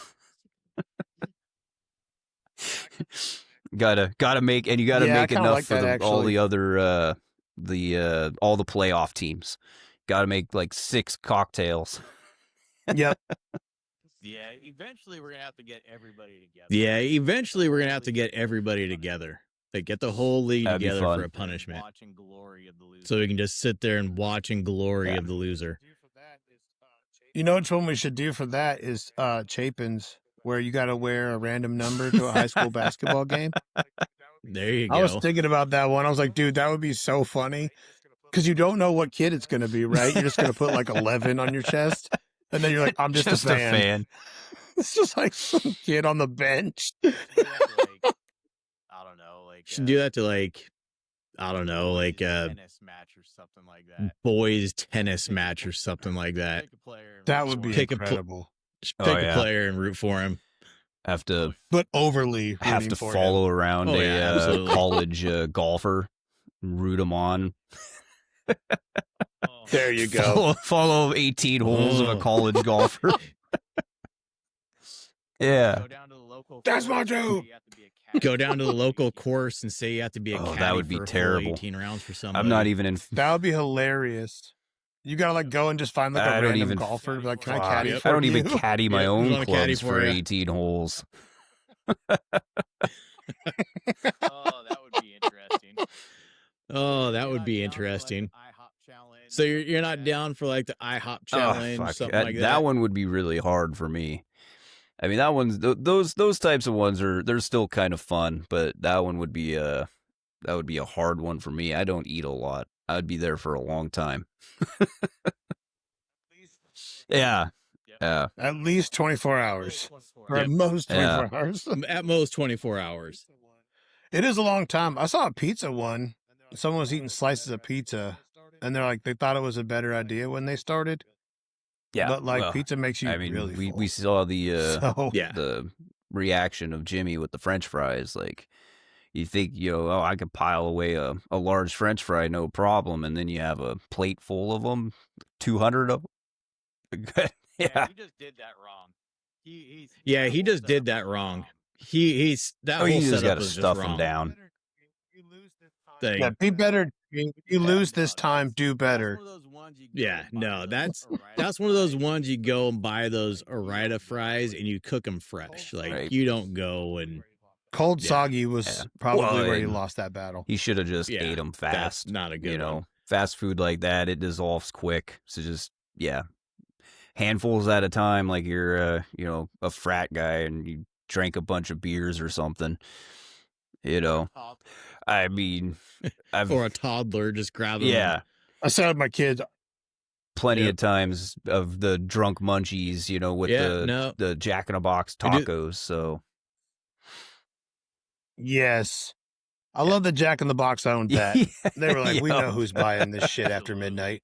gotta make, and you gotta Yeah, I make kinda enough like for that, all actually. the other all the playoff teams. Gotta make like 6 cocktails. Yep. Yeah, eventually we're gonna have to get everybody together. Yeah, eventually we're gonna have to get everybody together. Like get the whole league That'd be together fun. for a punishment, Watching glory of the loser. so we can just sit there and watch in glory Yeah. of the loser. You know which one we should do for that is Chapin's, where you got to wear a random number to a high school basketball game. There you go. I was thinking about that one. I was like, dude, that would be so funny. Because you don't know what kid it's going to be, right? You're just going to put like 11 on your chest. And then you're like, I'm just, a fan. It's just like some kid on the bench. I don't know, like Should do that to like, I don't know, like a tennis match or something like that. boys tennis match or something like that. Pick a player and That root would for be him. Pick a pl- incredible. Just Oh, pick a yeah. player and root for him. Have to But overly rooting to for follow around Oh, yeah, a absolutely. college golfer, and root him on. Oh, There you go. Follow 18 holes of a Oh. college golfer. Yeah. Go down to the local. That's my course and job. you have to be a caddy Go down to the for local 18 course and say you have to be a Oh, that caddy would be for a full terrible. 18 rounds for somebody. I'm not even in. That would be hilarious. You got to like go and just find like a I don't random even- golfer. Be like, can I Fuck, caddy Yep. for I don't even you? caddy my Yeah, who's own on a caddy clubs for for ya? 18 holes. Oh, that would be interesting. Oh, that would be You're not down for, like, interesting. an IHOP challenge. So you're not down for like the IHOP Oh, challenge, fuck. something like that? One would be really hard for me. I mean, that one's those types of ones they're still kind of fun, but that one would be a hard one for me. I don't eat a lot. I'd be there for a long time. Yeah. Yep. Yeah. At least 24 hours. Or Yep. at most 24 Yeah. hours. At most 24 hours. It is a long time. I saw a pizza one. Someone was eating slices of pizza, and they're like, they thought it was a better idea when they started. Yeah. But like well, pizza makes you I mean, really we full. saw the So, Yeah. the reaction of Jimmy with the French fries. Like, you think, oh, I could pile away a large French fry, no problem, and then you have a plate full of them, 200 of them. Yeah. He just did that wrong. He just did that wrong. He's that Oh, whole you just setup got to was stuff just them wrong. down. Thing. yeah, be better. If you lose this time, do better. Yeah, no, that's one of those ones you go and buy those Orida fries and you cook them fresh. Like Right. you don't go and Cold Yeah. soggy was Yeah. probably Well, where he and- lost that battle. He should have just Yeah, ate them that's fast. not a good You one. know, fast food like that, it dissolves quick. So just, yeah, handfuls at a time, like you're, a frat guy and you drank a bunch of beers or something. I mean, I've or a toddler just grab them. yeah, I said to my kids, plenty Yep. of times of the drunk munchies, with Yeah, no. the Jack in a Box I do- tacos. So yes. I love the Jack in the Box owned that. They were like, we know who's buying this shit after midnight.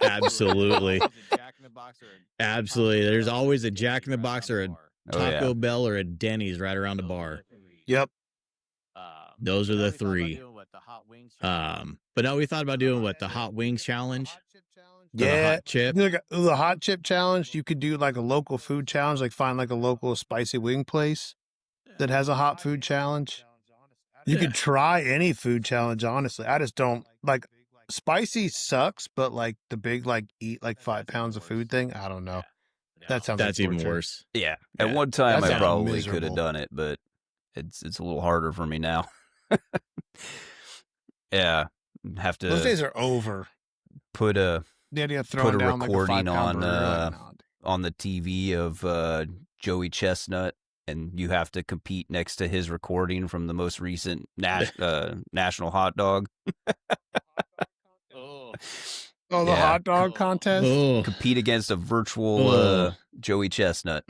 Absolutely. Jack in the Box or a Absolutely. There's always a Jack in the Box or a Oh, yeah. Taco Bell or a Denny's right around the bar. Yep. Those are the three. But no, we thought about doing what, the hot wings challenge? Or the Yeah. hot chip. Like the hot chip challenge, you could do like a local food challenge, like find like a local spicy wing place that has a hot food challenge. You Yeah. could try any food challenge, honestly. I just don't like spicy sucks, but like the big like eat like 5 pounds of food thing, I don't know. That sounds That's like even torture. worse. Yeah. Yeah. At one time, That I sounds probably could have miserable. done it, but it's a little harder for me now. Yeah, have Those to days are over. put Danny put throwing a down like a recording 5-pound burger. on the TV of Joey Chestnut, and you have to compete next to his recording from the most recent National Hot Dog. Oh, the hot dog contest? Oh, Compete against a virtual Joey Chestnut.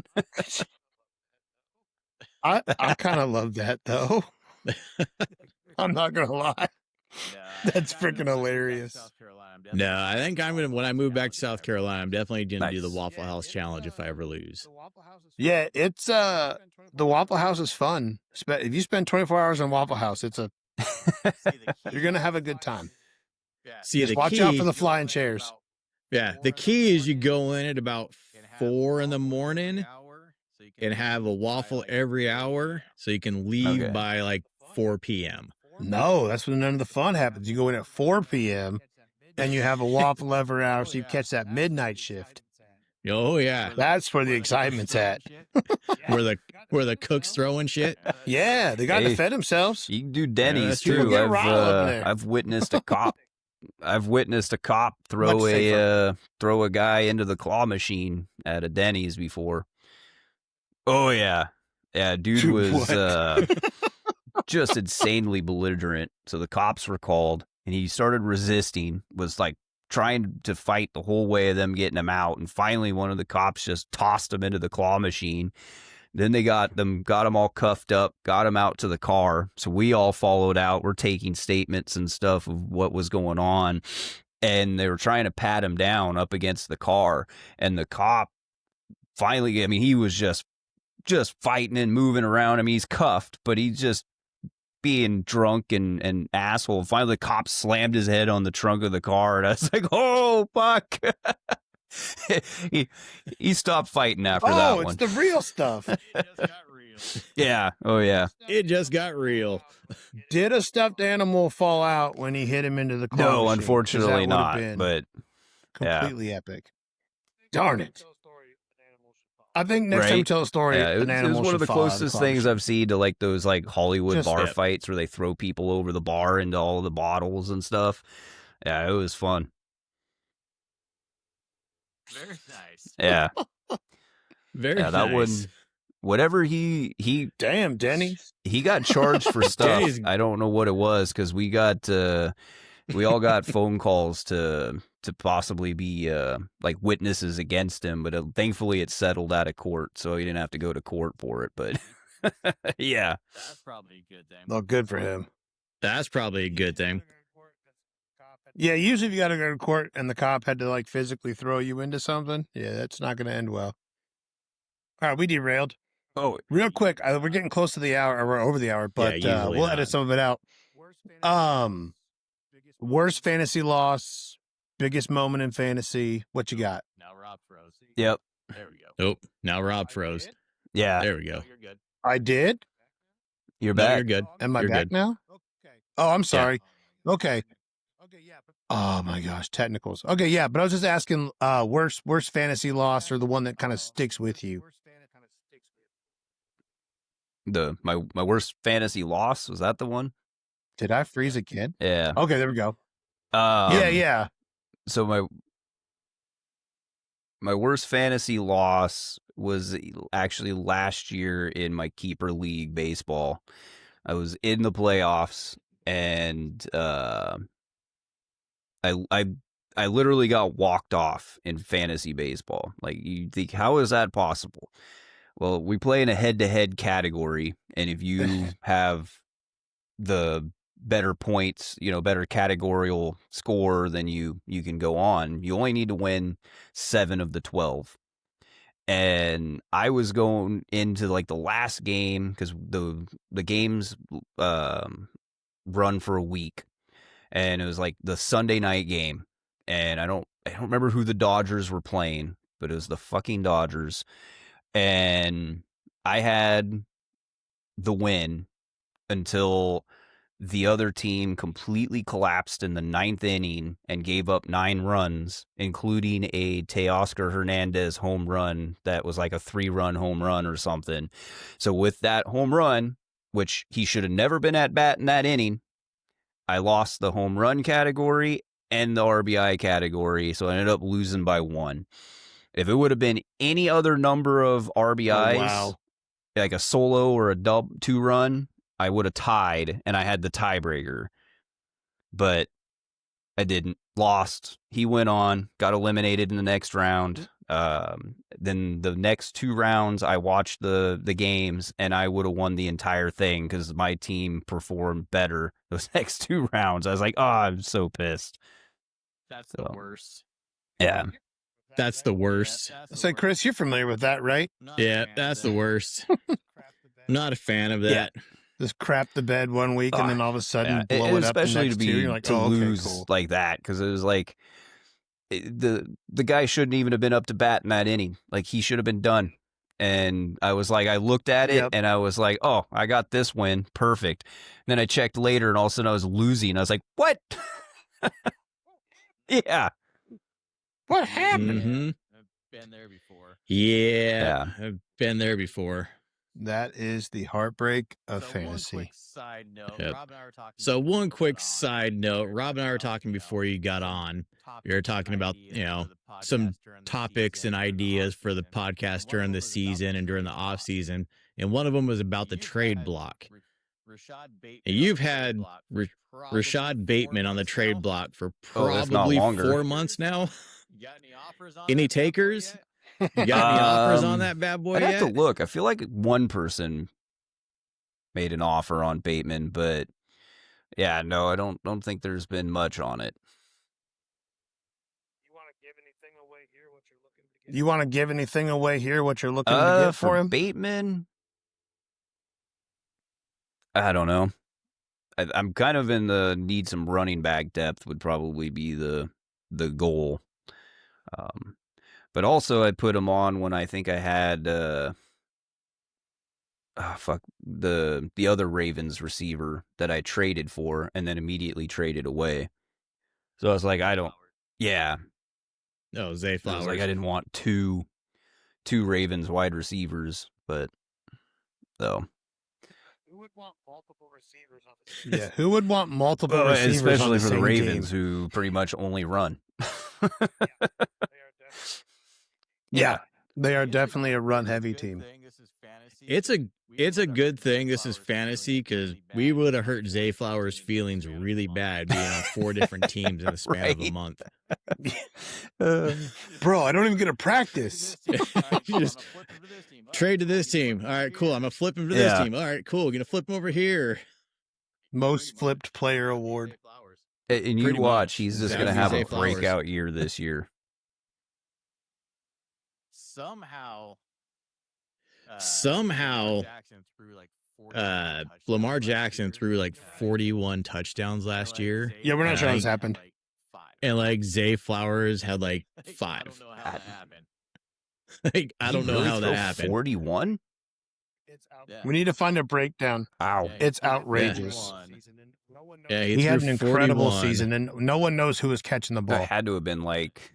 I kind of love that, though. I'm not going to lie. That's freaking hilarious. no, I think I'm gonna when I move back to South Carolina, I'm definitely gonna do the Waffle House challenge if I ever lose. Yeah, it's the Waffle House is fun. If you spend 24 hours in Waffle House, you're gonna have a good time. See, Just watch out for the flying chairs. Yeah, the key is you go in at about 4 in the morning and have a waffle every hour, so you can leave by like 4 p.m. No, that's when none of the fun happens. You go in at 4 p.m. and you have a waffle every hour, so you catch that midnight shift. Oh yeah, That's where the excitement's at. where the cooks throwing shit. Yeah, they got to fed themselves. You can do Denny's that's true. too. Get riled up there. I've witnessed a cop. Throw a guy into the claw machine at a Denny's before. Oh yeah, dude was just insanely belligerent. So the cops were called, and he started resisting. Was like trying to fight the whole way of them getting him out, and finally one of the cops just tossed him into the claw machine. Then they got him all cuffed up, got him out to the car. So we all followed out. We're taking statements and stuff of what was going on. And they were trying to pat him down up against the car. And the cop finally, I mean, he was just fighting and moving around. I mean, he's cuffed, but he's just being drunk and asshole. Finally, the cop slammed his head on the trunk of the car. And I was like, oh, fuck. he stopped fighting after that one. Oh, it's the real stuff. It just got real. Yeah. Oh, yeah. It just got real. Did a stuffed animal fall out when he hit him into the claw No, machine? unfortunately not. But completely epic. Darn it. I think next time we tell a story, yeah, an it animal was one of the should fall out closest claw things machine. I've seen to like those like Hollywood Just bar it. fights where they throw people over the bar into all the bottles and stuff. Yeah, it was fun. Very nice. Yeah. Very Yeah, that nice. one. Whatever he Damn, Denny. he got charged for stuff. Denny's- I don't know what it was because we all got phone calls to possibly be like witnesses against him, but thankfully it settled out of court, so he didn't have to go to court for it. But yeah, That's probably a good thing. Oh, good for him. That's probably a good thing. Yeah, usually if you got to go to court and the cop had to like physically throw you into something, yeah, that's not going to end well. All right, we derailed. oh Real quick, we're getting close to the hour, or we're over the hour, but usually we'll not. edit some of it out. Worst fantasy loss, biggest moment in fantasy. What you got? Now Rob froze. yep, There we go. Nope. Now Rob froze. yeah, There we go. Oh, you're good. I did. you're No, back. you're good. Am I You're back good. now? Oh, I'm sorry. Okay. Oh my gosh, technicals. Okay, yeah, but I was just asking, worst fantasy loss or the one that kind of sticks with you. My worst fantasy loss, was that the one? Did I freeze again? Yeah. Okay, there we go. Um, Yeah. So my worst fantasy loss was actually last year in my keeper league baseball. I was in the playoffs and I literally got walked off in fantasy baseball. Like, you think, how is that possible? Well, we play in a head-to-head category, and if you have the better points, better categorical score, then you can go on. You only need to win 7 of the 12. And I was going into like the last game because the games run for a week, and it was like the Sunday night game, and I don't remember who the Dodgers were playing, but it was the fucking Dodgers, and I had the win until the other team completely collapsed in the 9th inning and gave up 9 runs, including a Teoscar Hernandez home run that was like a 3-run home run or something. So with that home run, which he should have never been at bat in that inning, I lost the home run category and the RBI category, so I ended up losing by 1. If it would have been any other number of RBIs, like a solo or a 2-run, I would have tied, and I had the tiebreaker. But I didn't. Lost. He went on, got eliminated in the next round. Then the next 2 rounds, I watched the games, and I would have won the entire thing because my team performed better those next 2 rounds. I was like, oh, I'm so pissed. That's the worst. Yeah. That's the worst. So, Chris, you're familiar with that, right? Yeah, that's the worst. Not a fan of that. Just crap the bed one week and then all of a sudden blow it up the especially next to be 2. You're like, to oh, lose okay, cool. like that, because it was like the guy shouldn't even have been up to bat in that inning. Like, he should have been done. And I was like, I looked at it and I was like, oh, I got this win, perfect. And then I checked later, and all of a sudden I was losing. I was like, what? Yeah. What happened? Mm-hmm. I've been there before. Yeah, I've been there before. That is the heartbreak of fantasy. One quick side note. Yep. Rob and I were talking. So one quick side note, Rob and I were talking before you got on. We were talking about, some topics and ideas for the podcast during the season and during the off season. And one of them was about the trade block. And you've had Rashad Bateman on the trade block for probably 4 months now. Any takers? You got any offers on that bad boy I'd yet? have to look. I feel like one person made an offer on Bateman, but yeah, no, I don't think there's been much on it. You want to give anything away here? What you're looking to get for him? Bateman, I don't know. I'm kind of in the need some running back depth would probably be the goal. But also I put him on when I think I had the other Ravens receiver that I traded for and then immediately traded away. So I was like, No, Zay Flowers. I was like, I didn't want two Ravens wide receivers, but though. Who would want multiple receivers on the team? Yeah, who would want multiple receivers especially on the for the same Ravens team? who pretty much only run. Yeah, they are definitely a run-heavy team. It's a good thing this is fantasy, because we would have hurt Zay Flowers' feelings really bad being on 4 different teams in the span of a month. Bro, I don't even get to practice. You just trade to this team. All right, cool. I'm gonna flip him to this team. All right, cool. Gonna flip him over here. Most flipped player award. And you Pretty watch, much. he's just Exactly. going to have Zay a Flowers. breakout year this year. Somehow, Lamar Jackson threw like 41 touchdowns last year. Yeah, we're not sure how this happened. And like Zay Flowers had like 5. I don't know how that happened. Like, I don't know how that happened. 41? We need to find a breakdown. Ow. It's outrageous. Yeah, He had an threw incredible 41. season, and no one knows who was catching the ball. That had to have been like...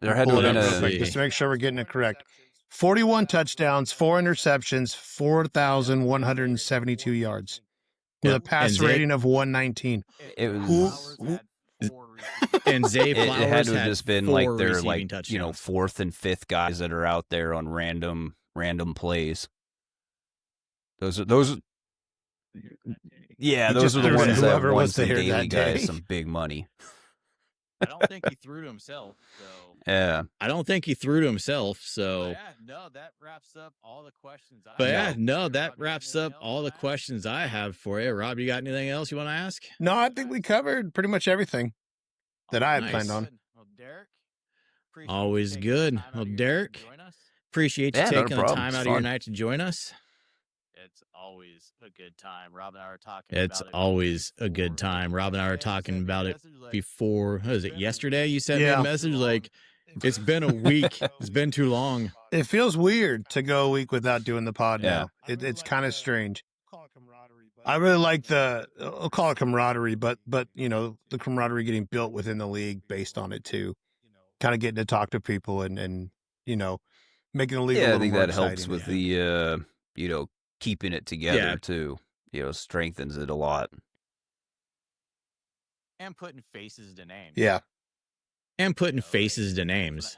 There had to Pull have it been up real quick, a- just to make sure we're getting it correct. 41 touchdowns, 4 interceptions, 4,172 yards. With a pass Zay- rating of 119. It was... And Zay It Flowers had to have just been 4 like their receiving like touchdowns. 4th and 5th guys that are out there on random plays. Those are yeah, He those just are the threw to ones that whoever won was some there daily that day. guys some big money. I don't think he threw to himself. So. Yeah. I don't think he threw to himself, so. That wraps up all the questions. That wraps up all the questions I have for you. Rob, you got anything else you want to ask? No, I think we covered pretty much everything that I had Nice. planned on. Well, Derrick, appreciate Always you taking the good. time out Well, of your Derrick, day to join us. Appreciate you Yeah, not a taking the problem. time It's out of your fun. night to join us. It's always a good time. Rob and I were talking It's about it always a good before. time. Rob and I were Yeah, talking sent me a about it message like, before. What was it, yesterday? You sent me Yeah. a message like, it's been a week. It's been too long. It feels weird to go a week without doing the pod Yeah. now. It's kind of strange. I really like I'll call it camaraderie, but the camaraderie getting built within the league based on it too. Kind of getting to talk to people and making the league a Yeah, I little think more that helps exciting. with the keeping it together Yeah. too. Strengthens it a lot. And putting faces to names. Yeah. And putting faces to names.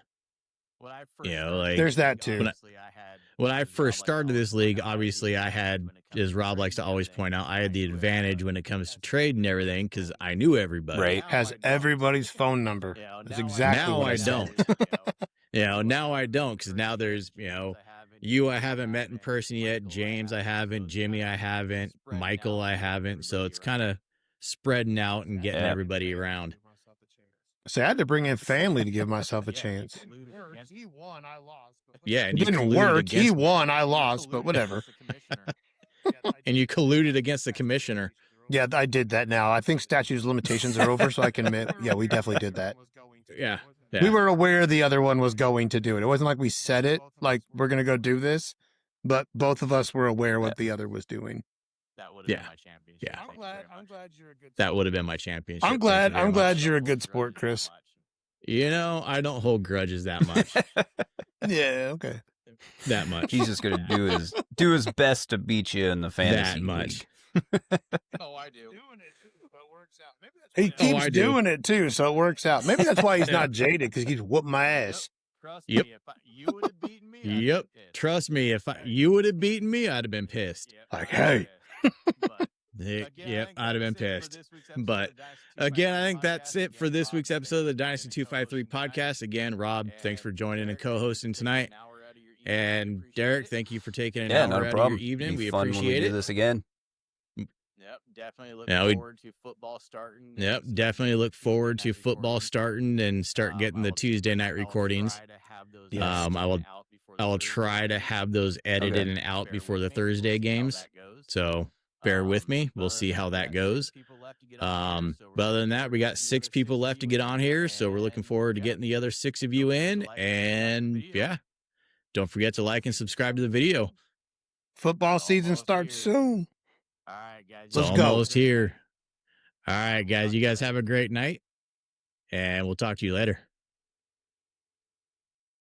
When I You first know, started like, this There's that league, too. obviously, I had, when I as first Rob likes to started always this point league, out, I obviously I had, when it comes as to Rob likes to trading always everything, point out, I had the knew advantage when it comes to trade and everything because I knew everybody. Right. Has everybody's phone number. You know, That's now exactly Now what I I said. don't. You know, now I don't because now there's, you know, you I haven't met in person yet. James I haven't. Jimmy I haven't. Michael I haven't. So it's kind of spreading out and getting Yeah. everybody around. So I had to bring in family to give myself a chance. He won, I lost. Yeah, It and you didn't colluded work. against He won, I lost, but whatever. and you colluded against the commissioner. Yeah, I did that now. I think statute of limitations are over, so I can admit, yeah, we definitely did that. Yeah. We were aware the other one was going to do it. It wasn't like we said it, like, we're going to go do this, but both of us were aware what the other was doing. That would have Yeah. been my championship. Yeah. I'm glad you're a good That would have been my championship. I'm Thank you glad very much. you're a good sport, Chris. You know, I don't hold grudges that much. Yeah, okay. That much. He's just gonna do his best to beat you in the fantasy That much. league. Oh, I do. He keeps I do. doing it too, so it works out. Maybe that's why he's not jaded, because he keeps whooping my ass. Trust Yep. me, if you would have beaten me, I'd be Yep. pissed. Trust me, if you would have beaten me, I'd have been pissed. Yep, Like, I'd have been hey. pissed. But Yep, I'd have been pissed. But again, again, I think that's it for this week's episode of the Dynasty 253 podcast. Again, Rob, thanks for joining and co-hosting tonight. And Derrick, thank you for taking an Yeah, hour not a out of problem. your evening. Be We fun when we appreciate do it. this again. Yep, definitely look Yeah, forward to football starting. Yep, definitely look forward to football starting and start getting the Tuesday night recordings. Yes. I will try to have those edited and out before the Thursday games. So bear with me. We'll see how that goes. But other than that, we got 6 people left to get on here. So we're looking forward to getting the other 6 of you in. And yeah, don't forget to like and subscribe to the video. Football season starts soon. All right, guys. It's Let's go. almost here. All right, guys. You guys have a great night. And we'll talk to you later.